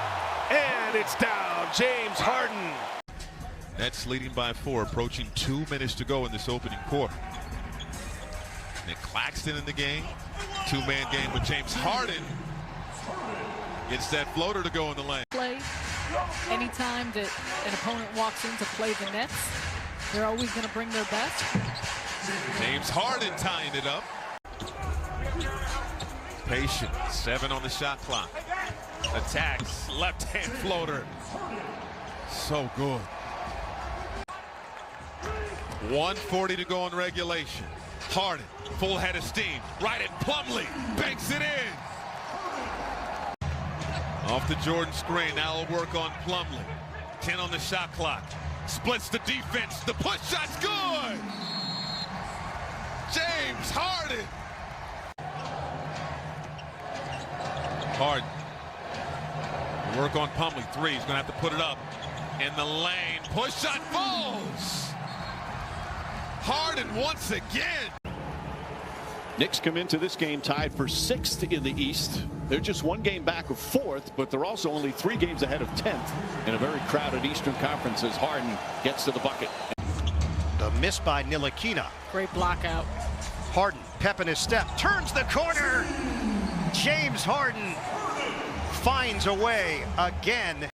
K: and it's down. James Harden.
R: Nets leading by 4, approaching 2 minutes to go in this opening quarter. Nick Claxton in the game. 2-man game with James Harden. Gets that floater to go in the lane.
C: Play. Anytime that an opponent walks in to play the Nets, they're always going to bring their best.
R: James Harden tying it up. Patient. 7 on the shot clock. Attacks. Left-hand floater. So good. 1:40 to go in regulation. Harden, full head of steam. Right at Plumlee. Banks it in. Off the Jordan screen. Now it'll work on Plumlee. 10 on the shot clock. Splits the defense. The push shot's good. James Harden. Harden. Work on Plumlee. 3. He's going to have to put it up in the lane. Push shot falls. Harden once again.
S: Knicks come into this game tied for 6th in the East. They're just 1 game back of 4th, but they're also only 3 games ahead of 10th in a very crowded Eastern Conference as Harden gets to the bucket.
B: The miss by Ntilikina.
C: Great block out.
B: Harden, pep in his step, turns the corner. James Harden finds a way again.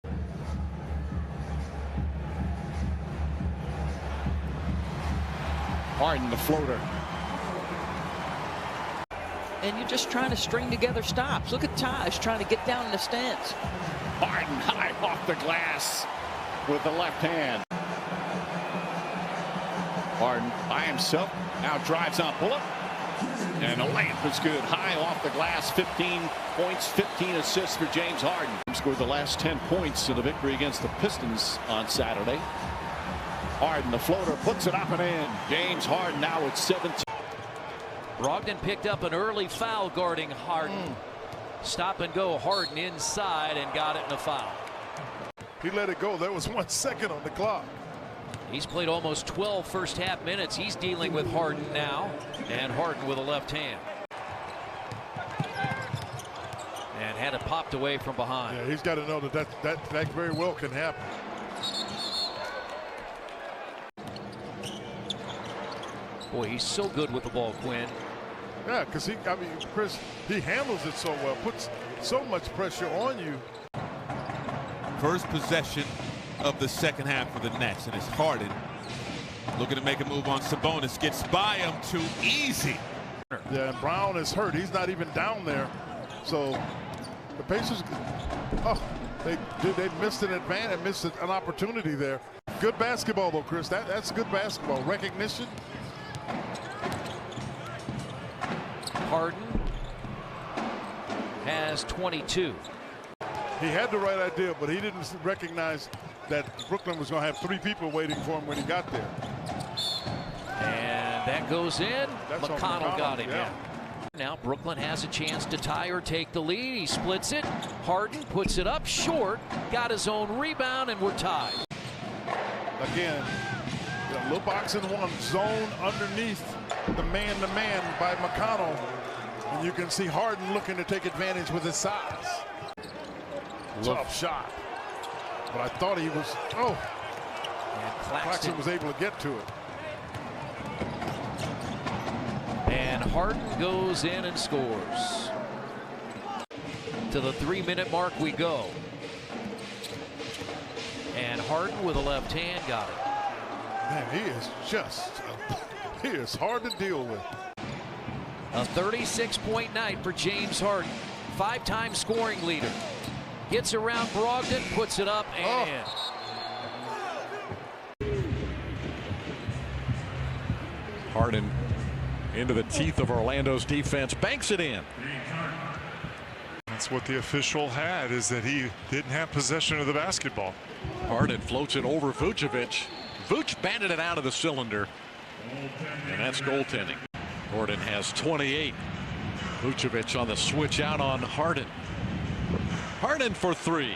S: Harden, the floater.
U: And you're just trying to string together stops. Look at Taj trying to get down in the stance.
S: Harden high off the glass with the left hand. Harden by himself now drives on Bullock. And the layup is good. High off the glass. 15 points, 15 assists for James Harden. He scored the last 10 points in the victory against the Pistons on Saturday. Harden, the floater, puts it up and in. James Harden now at 17.
V: Brogdon picked up an early foul guarding Harden. Stop and go. Harden inside and got it in a foul.
L: He let it go. There was 1 second on the clock.
V: He's played almost 12 first half minutes. He's dealing with Harden now. And Harden with a left hand. And had it popped away from behind.
L: Yeah, he's got to know that very well can happen.
V: Boy, he's so good with the ball, Quinn.
L: Yeah, because Chris, he handles it so well, puts so much pressure on you.
R: First possession of the second half for the Nets, and it's Harden looking to make a move on Sabonis. Gets by him too easy.
L: Yeah, and Brown is hurt. He's not even down there. So the Pacers, they missed an advantage, missed an opportunity there. Good basketball, though, Chris. That's good basketball. Recognition.
V: Harden has 22.
L: He had the right idea, but he didn't recognize that Brooklyn was going to have 3 people waiting for him when he got there.
V: And that goes in. McConnell got him.
L: Yeah.
V: Now Brooklyn has a chance to tie or take the lead. He splits it. Harden puts it up short. Got his own rebound, and we're tied.
L: Again, a little box in one zone underneath the man-to-man by McConnell. And you can see Harden looking to take advantage with his size. Tough shot. But I thought he was,
V: and
L: Claxton was able to get to it.
V: And Harden goes in and scores. To the 3-minute mark we go. And Harden with a left hand got it.
L: Man, he is hard to deal with.
V: A 36-point night for James Harden. 5-time scoring leader. Gets around Brogdon, puts it up and in.
X: Harden into the teeth of Orlando's defense, banks it in.
L: That's what the official had, is that he didn't have possession of the basketball.
E: Harden floats it over Vucevic. Vuce banded it out of the cylinder, and that's goaltending. Harden has 28. Vucevic on the switch out on Harden. Harden for three.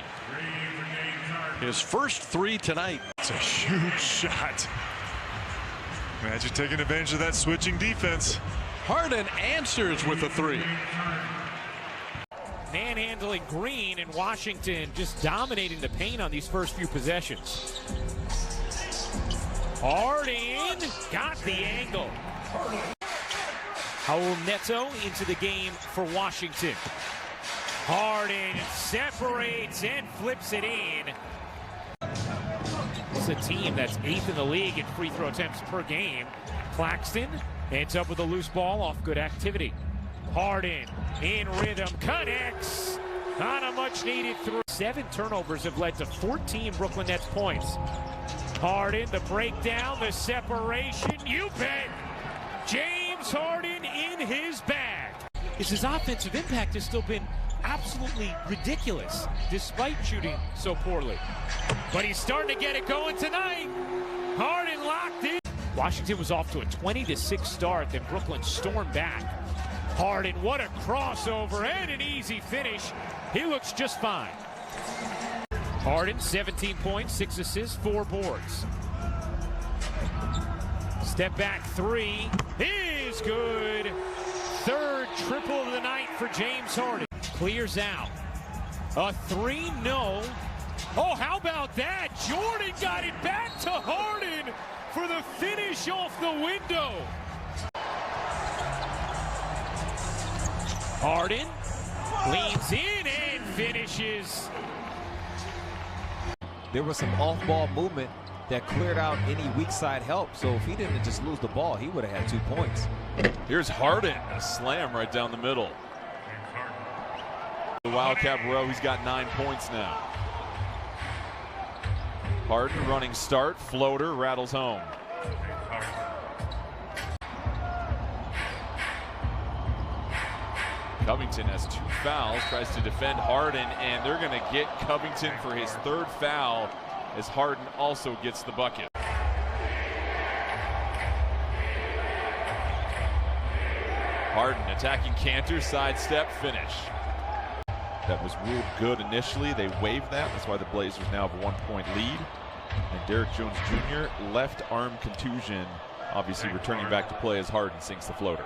E: His first three tonight.
L: It's a huge shot. Imagine taking advantage of that switching defense.
E: Harden answers with a three.
T: Manhandling Green in Washington, just dominating the paint on these first few possessions. Harden got the angle. Raul Neto into the game for Washington. Harden separates and flips it in. It's a team that's 8th in the league in free throw attempts per game. Claxton ends up with a loose ball off good activity. Harden in rhythm, connects on a much needed three. 7 turnovers have led to 14 Brooklyn Nets points. Harden, the breakdown, the separation, you bet. James Harden in his bag. His offensive impact has still been absolutely ridiculous despite shooting so poorly. But he's starting to get it going tonight. Harden locked in. Washington was off to a 20-6 start, then Brooklyn stormed back. Harden, what a crossover and an easy finish. He looks just fine. Harden, 17 points, 6 assists, 4 boards. Step back three is good. Third triple of the night for James Harden. Clears out. A three, no. Oh, how about that? Jordan got it back to Harden for the finish off the window. Harden leans in and finishes.
G: There was some off-ball movement that cleared out any weak side help. So if he didn't just lose the ball, he would have had 2 points.
W: Here's Harden, a slam right down the middle. The Wildcat row, he's got 9 points now. Harden running start, floater, rattles home. Covington has 2 fouls, tries to defend Harden, and they're going to get Covington for his 3rd foul as Harden also gets the bucket. Harden attacking Cantor, sidestep, finish. That was ruled good initially. They waived that. That's why the Blazers now have a 1-point lead. And Derrick Jones Jr., left arm contusion, obviously returning back to play as Harden sinks the floater.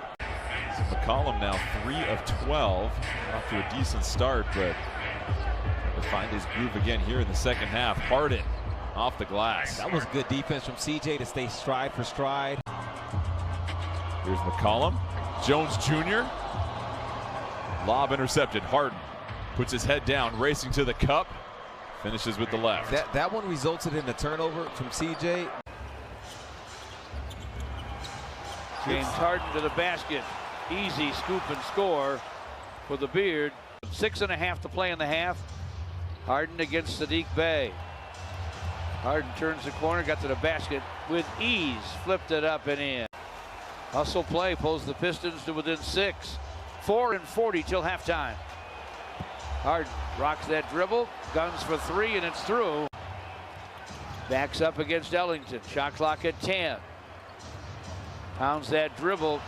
W: So McCollum now 3 of 12, off to a decent start, but to find his groove again here in the second half. Harden off the glass.
G: That was good defense from CJ to stay stride for stride.
W: Here's McCollum. Jones Jr. Lob intercepted. Harden puts his head down, racing to the cup. Finishes with the left.
G: That one resulted in a turnover from CJ.
N: James Harden to the basket. Easy scoop and score for the Beard. 6.5 to play in the half. Harden against Sadiq Bey. Harden turns the corner, got to the basket with ease, flipped it up and in. Hustle play pulls the Pistons to within 6. 4:40 till halftime. Harden rocks that dribble, guns for 3, and it's through. Backs up against Ellington. Shot clock at 10. Pounds that dribble,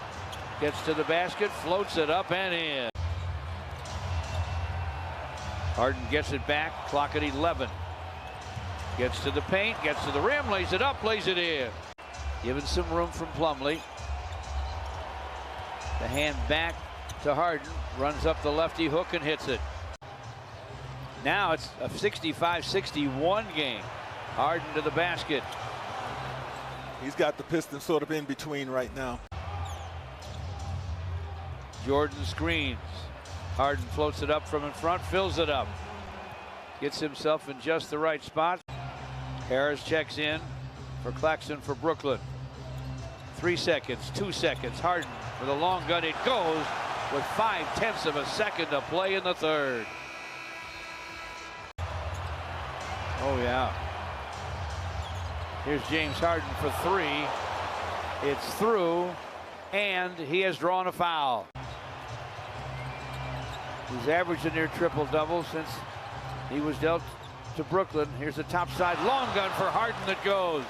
N: gets to the basket, floats it up and in. Harden gets it back, clock at 11. Gets to the paint, gets to the rim, lays it up, lays it in. Given some room from Plumlee. The hand back to Harden, runs up the lefty hook and hits it. Now it's a 65-61 game. Harden to the basket.
X: He's got the Pistons sort of in between right now.
N: Jordan screens. Harden floats it up from in front, fills it up. Gets himself in just the right spot. Harris checks in for Claxton for Brooklyn. 3 seconds, 2 seconds. Harden with a long gun. It goes with 0.5 of a second to play in the third. Oh, yeah. Here's James Harden for 3. It's through, and he has drawn a foul.
D: He's averaged a near triple-double since he was dealt to Brooklyn. Here's a top side long gun for Harden that goes.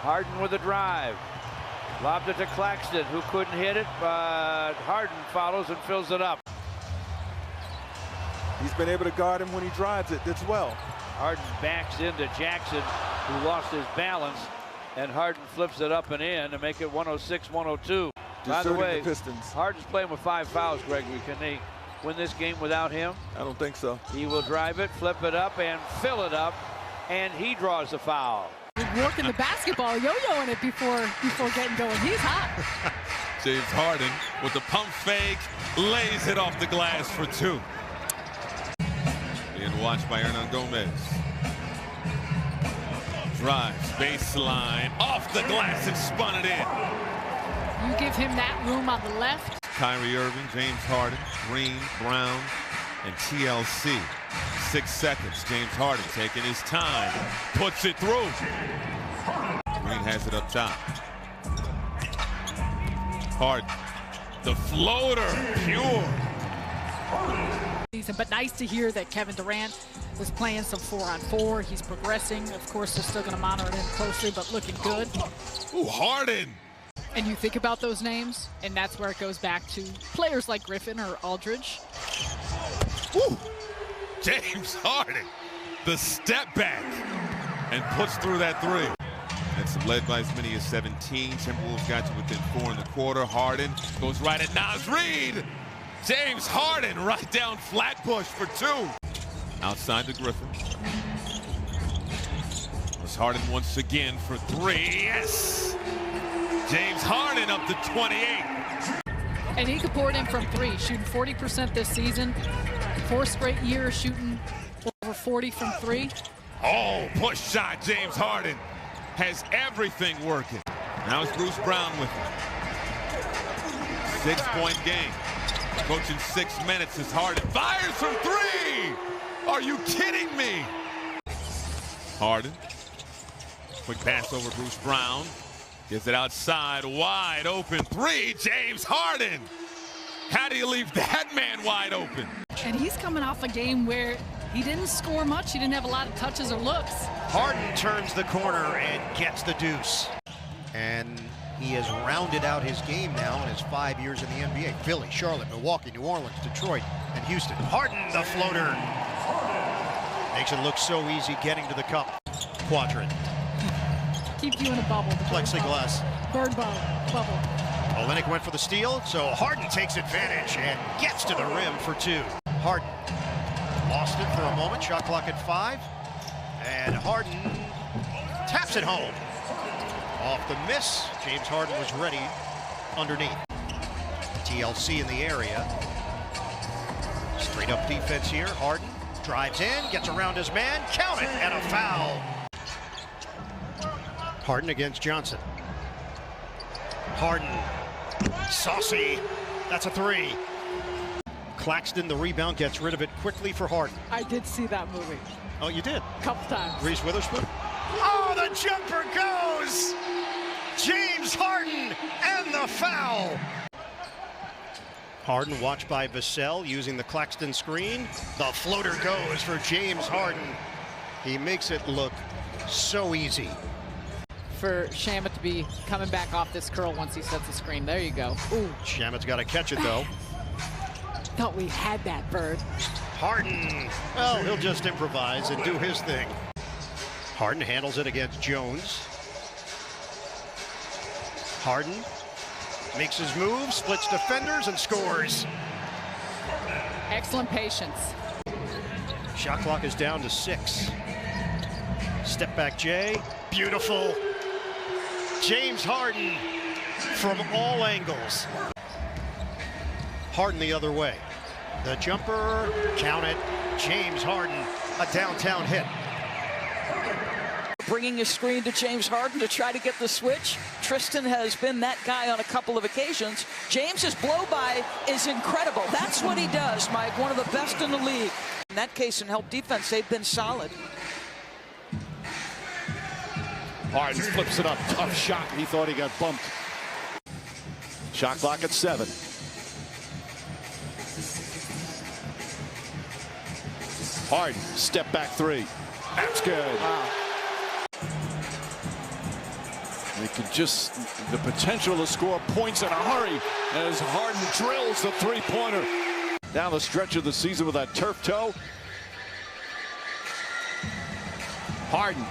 D: Harden with a drive. Lobbed it to Claxton, who couldn't hit it, but Harden follows and fills it up.
X: He's been able to guard him when he drives it as well.
D: Harden backs into Jackson, who lost his balance, and Harden flips it up and in to make it 106-102. By the way, Harden's playing with 5 fouls, Gregory. Can they win this game without him?
X: I don't think so.
D: He will drive it, flip it up, and fill it up, and he draws the foul.
C: Working the basketball, yo-yoing it before getting going. He's hot.
R: James Harden with the pump fake, lays it off the glass for 2. Being watched by Hernan Gomez. Drives, baseline, off the glass and spun it in.
C: You give him that room on the left.
R: Kyrie Irving, James Harden, Green, Brown, and TLC. 6 seconds. James Harden taking his time, puts it through. Green has it up top. Harden, the floater, pure.
C: But nice to hear that Kevin Durant was playing some 4-on-4. He's progressing. Of course, they're still going to monitor him closely, but looking good.
R: Ooh, Harden.
C: And you think about those names, and that's where it goes back to players like Griffin or Aldridge.
R: Woo. James Harden, the step back, and puts through that 3. That's led by as many as 17. Timberwolves got to within 4 in the quarter. Harden goes right at Naz Reid. James Harden right down Flatbush for 2. Outside to Griffin. Was Harden once again for 3. Yes! James Harden up to 28.
C: And he could pour it in from 3, shooting 40% this season. 4 straight years shooting over 40 from 3.
R: Oh, push shot. James Harden has everything working. Now it's Bruce Brown with him. 6-point game. Coaching 6 minutes as Harden fires from 3. Are you kidding me? Harden. Quick pass over Bruce Brown. Gives it outside, wide open 3. James Harden. How do you leave that man wide open?
C: And he's coming off a game where he didn't score much. He didn't have a lot of touches or looks.
B: Harden turns the corner and gets the deuce. And he has rounded out his game now in his 5 years in the NBA. Philly, Charlotte, Milwaukee, New Orleans, Detroit, and Houston. Harden, the floater. Makes it look so easy getting to the cup. Quadrant.
C: Keep you in a bubble.
B: Plexiglass.
C: Bird bubble.
B: Olynyk went for the steal, so Harden takes advantage and gets to the rim for 2. Harden lost it for a moment. Shot clock at 5. And Harden taps it home. Off the miss. James Harden was ready underneath. TLC in the area. Straight up defense here. Harden drives in, gets around his man. Count it, and a foul. Harden against Johnson. Harden, saucy, that's a 3. Claxton, the rebound, gets rid of it quickly for Harden.
C: I did see that movie.
B: Oh, you did?
C: A couple times.
B: Reese Witherspoon. Oh, the jumper goes! James Harden and the foul. Harden watched by Vassell using the Claxton screen. The floater goes for James Harden. He makes it look so easy.
C: For Shamet to be coming back off this curl once he sets the screen. There you go. Ooh.
B: Shamet's got to catch it, though.
C: Thought we had that, Bird.
B: Harden. Well, he'll just improvise and do his thing. Harden handles it against Jones. Harden makes his move, splits defenders, and scores.
C: Excellent patience.
B: Shot clock is down to 6. Step back, Jay. Beautiful. James Harden from all angles. Harden the other way. The jumper, count it. James Harden, a downtown hit.
U: Bringing a screen to James Harden to try to get the switch. Tristan has been that guy on a couple of occasions. James's blow-by is incredible. That's what he does, Mike. One of the best in the league. In that case, in help defense, they've been solid.
M: Harden flips it up. Tough shot. He thought he got bumped.
S: Shot clock at 7. Harden, step back 3. That's good. Wow. They could just, the potential to score points in a hurry as Harden drills the 3-pointer. Down the stretch of the season with that turf toe. Harden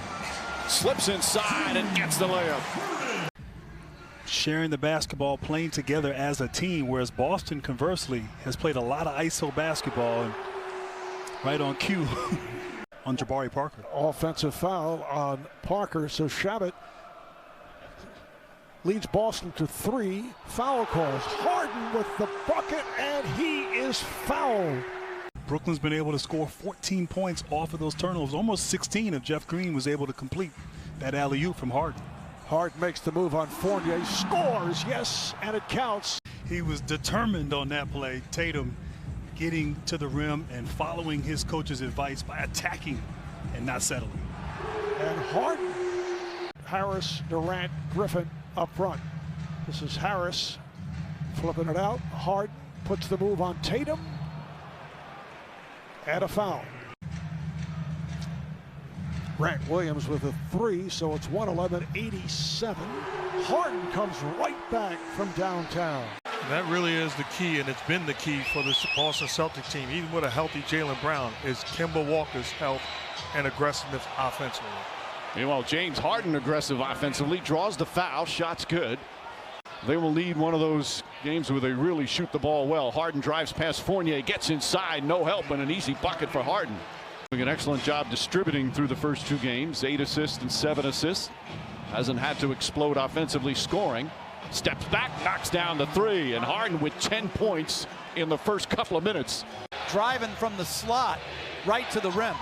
S: slips inside and gets the layup.
F: Sharing the basketball, playing together as a team, whereas Boston, conversely, has played a lot of ISO basketball and right on cue on Jabari Parker.
N: Offensive foul on Parker, so Shabbat leads Boston to 3 foul calls. Harden with the bucket, and he is fouled.
F: Brooklyn's been able to score 14 points off of those turnovers, almost 16 if Jeff Green was able to complete that alley-oop from Harden.
N: Harden makes the move on Fournier, scores, yes, and it counts.
F: He was determined on that play. Tatum getting to the rim and following his coach's advice by attacking and not settling.
N: And Harden, Harris, Durant, Griffin up front. This is Harris flipping it out. Harden puts the move on Tatum. And a foul. Grant Williams with a 3, so it's 111-87. Harden comes right back from downtown.
J: That really is the key, and it's been the key for the Boston Celtics team, even with a healthy Jaylen Brown, is Kemba Walker's health and aggressiveness offensively.
S: Meanwhile, James Harden, aggressive offensively, draws the foul. Shot's good. They will lead one of those games where they really shoot the ball well. Harden drives past Fournier, gets inside, no help, and an easy bucket for Harden. Doing an excellent job distributing through the first 2 games, 8 assists and 7 assists. Hasn't had to explode offensively scoring. Steps back, knocks down the 3, and Harden with 10 points in the first couple of minutes.
A: Driving from the slot right to the rim.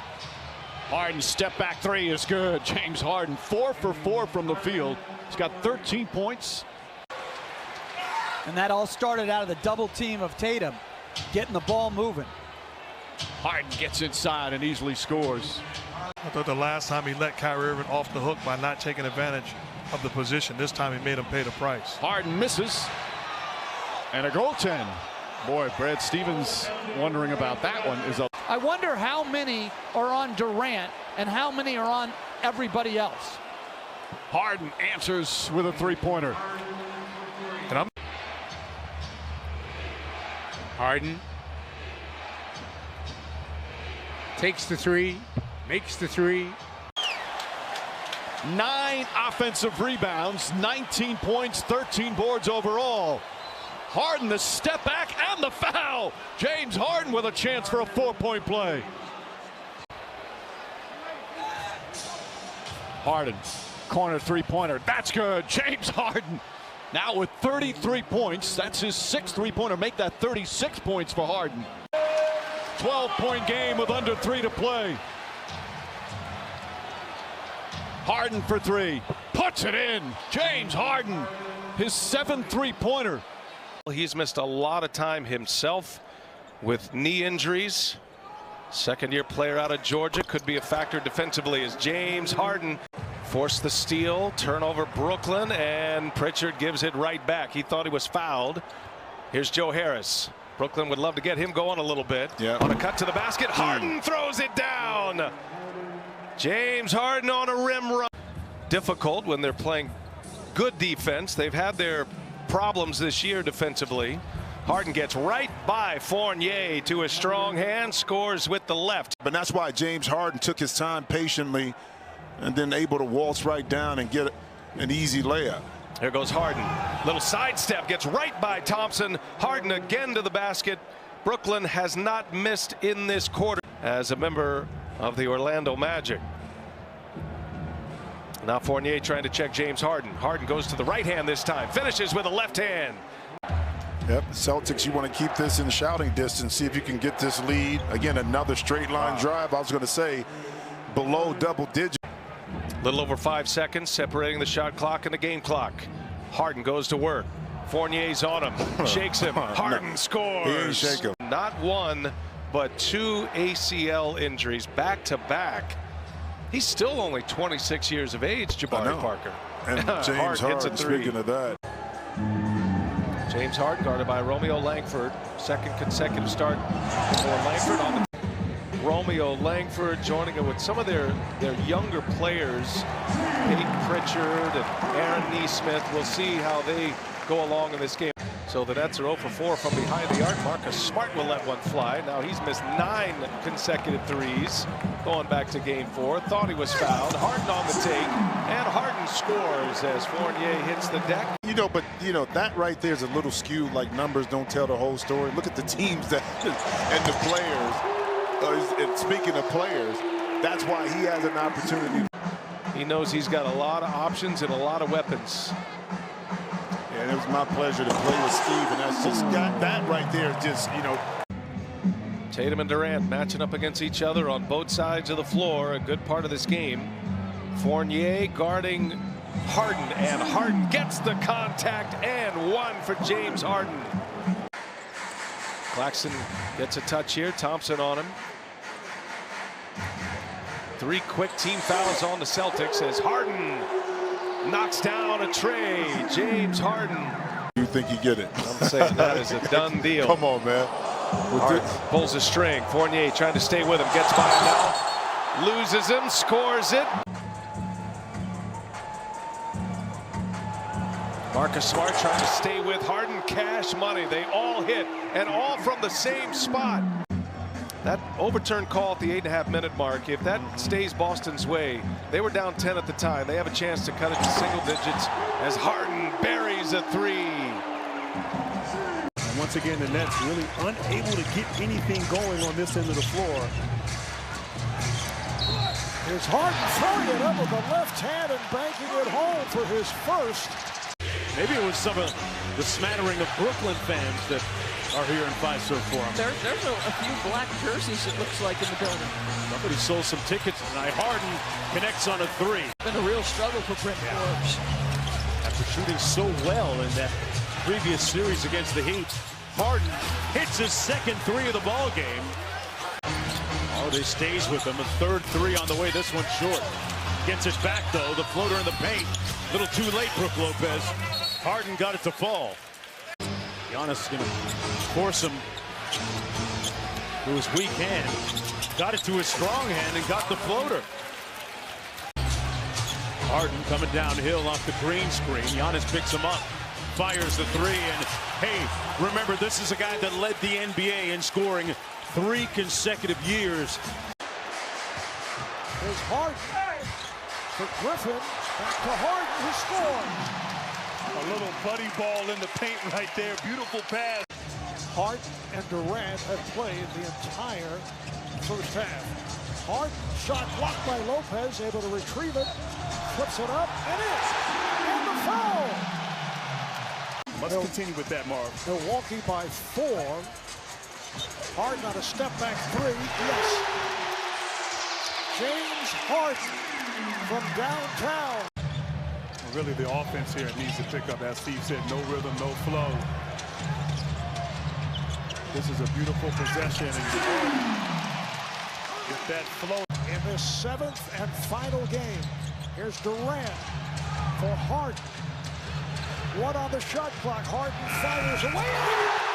S: Harden's step back 3 is good. James Harden 4 for 4 from the field. He's got 13 points.
A: And that all started out of the double team of Tatum, getting the ball moving.
S: Harden gets inside and easily scores.
J: I thought the last time he let Kyrie Irving off the hook by not taking advantage of the position. This time he made him pay the price.
S: Harden misses. And a goaltend. Boy, Brad Stevens wondering about that one.
C: I wonder how many are on Durant and how many are on everybody else.
S: Harden answers with a 3-pointer.
J: And
O: Harden takes the 3, makes the 3.
S: 9 offensive rebounds, 19 points, 13 boards overall. Harden, the step back and the foul. James Harden with a chance for a 4-point play. Harden, corner 3-pointer. That's good. James Harden now with 33 points. That's his 6th 3-pointer. Make that 36 points for Harden. 12-point game with under 3 to play. Harden for 3. Puts it in. James Harden, his 7th 3-pointer.
P: He's missed a lot of time himself with knee injuries. Second-year player out of Georgia, could be a factor defensively as James Harden forced the steal. Turnover Brooklyn, and Pritchard gives it right back. He thought he was fouled. Here's Joe Harris. Brooklyn would love to get him going a little bit. On a cut to the basket, Harden throws it down. James Harden on a rim run. Difficult when they're playing good defense. They've had their problems this year defensively. Harden gets right by Fournier to a strong hand, scores with the left.
Y: But that's why James Harden took his time patiently and then able to waltz right down and get an easy layup.
P: Here goes Harden. Little sidestep, gets right by Thompson. Harden again to the basket. Brooklyn has not missed in this quarter as a member of the Orlando Magic. Now Fournier trying to check James Harden. Harden goes to the right hand this time, finishes with a left hand.
Y: Yep, Celtics, you want to keep this in shouting distance, see if you can get this lead. Again, another straight line drive. I was going to say below double digit.
P: Little over 5 seconds separating the shot clock and the game clock. Harden goes to work. Fournier's on him, shakes him. Harden scores.
Y: He ain't shake him.
P: Not 1, but 2 ACL injuries back to back. He's still only 26 years of age, Jabari Parker.
Y: And James Harden, speaking of that.
P: James Harden guarded by Romeo Langford. Second consecutive start for Langford on the Romeo Langford joining it with some of their younger players, Peyton Pritchard and Aaron Neesmith. We'll see how they go along in this game. So the Nets are 0 for 4 from behind the arc. Marcus Smart will let one fly. Now he's missed 9 consecutive threes. Going back to game 4. Thought he was fouled. Harden on the take. And Harden scores as Fournier hits the deck.
Y: But that right there is a little skewed. Like, numbers don't tell the whole story. Look at the teams that and the players. And speaking of players, that's why he has an opportunity.
P: He knows he's got a lot of options and a lot of weapons.
Y: And it was my pleasure to play with Steve, and that's just that right there is just,
P: Tatum and Durant matching up against each other on both sides of the floor. A good part of this game. Fournier guarding Harden, and Harden gets the contact and one for James Harden. Claxton gets a touch here. Thompson on him. 3 quick team fouls on the Celtics as Harden knocks down a tray. James Harden.
Y: You think you get it?
P: I'm saying that is a done deal.
Y: Come on, man.
P: Harden pulls a string. Fournier trying to stay with him. Gets by him now. Loses him. Scores it. Marcus Smart trying to stay with Harden. Cash money. They all hit, and all from the same spot. That overturned call at the 8.5-minute mark, if that stays Boston's way, they were down 10 at the time. They have a chance to cut it to single digits as Harden buries a 3.
L: And once again, the Nets really unable to get anything going on this end of the floor.
N: Here's Harden throwing it up with the left hand and banking it home for his first.
L: Maybe it was some of the smattering of Brooklyn fans that are here in Fiserv for him.
U: There's a few black jerseys, it looks like, in the building.
L: Somebody sold some tickets tonight. Harden connects on a 3.
U: Been a real struggle for Brent Forbes.
L: After shooting so well in that previous series against the Heat, Harden hits his second 3 of the ball game. Holiday stays with him. A third 3 on the way. This one short. Gets it back, though. The floater in the paint. A little too late, Brook Lopez. Harden got it to fall. Giannis is going to force him to his weak hand. Got it to his strong hand and got the floater. Harden coming downhill off the green screen. Giannis picks him up, fires the 3, and hey, remember, this is a guy that led the NBA in scoring 3 consecutive years.
N: There's Harden for Griffin. Back to Harden, who scores.
L: A little buddy ball in the paint right there. Beautiful pass.
N: Harden and Durant have played the entire first half. Harden shot blocked by Lopez, able to retrieve it, flips it up, and in. And the foul.
L: Must continue with that, Marv.
N: Milwaukee by 4. Harden on a step back 3. Yes. James Harden from downtown.
L: Really, the offense here needs to pick up. As Steve said, no rhythm, no flow. This is a beautiful possession. And with that flow.
N: In this 7th and final game, here's Durant for Harden. 1 on the shot clock. Harden fires away.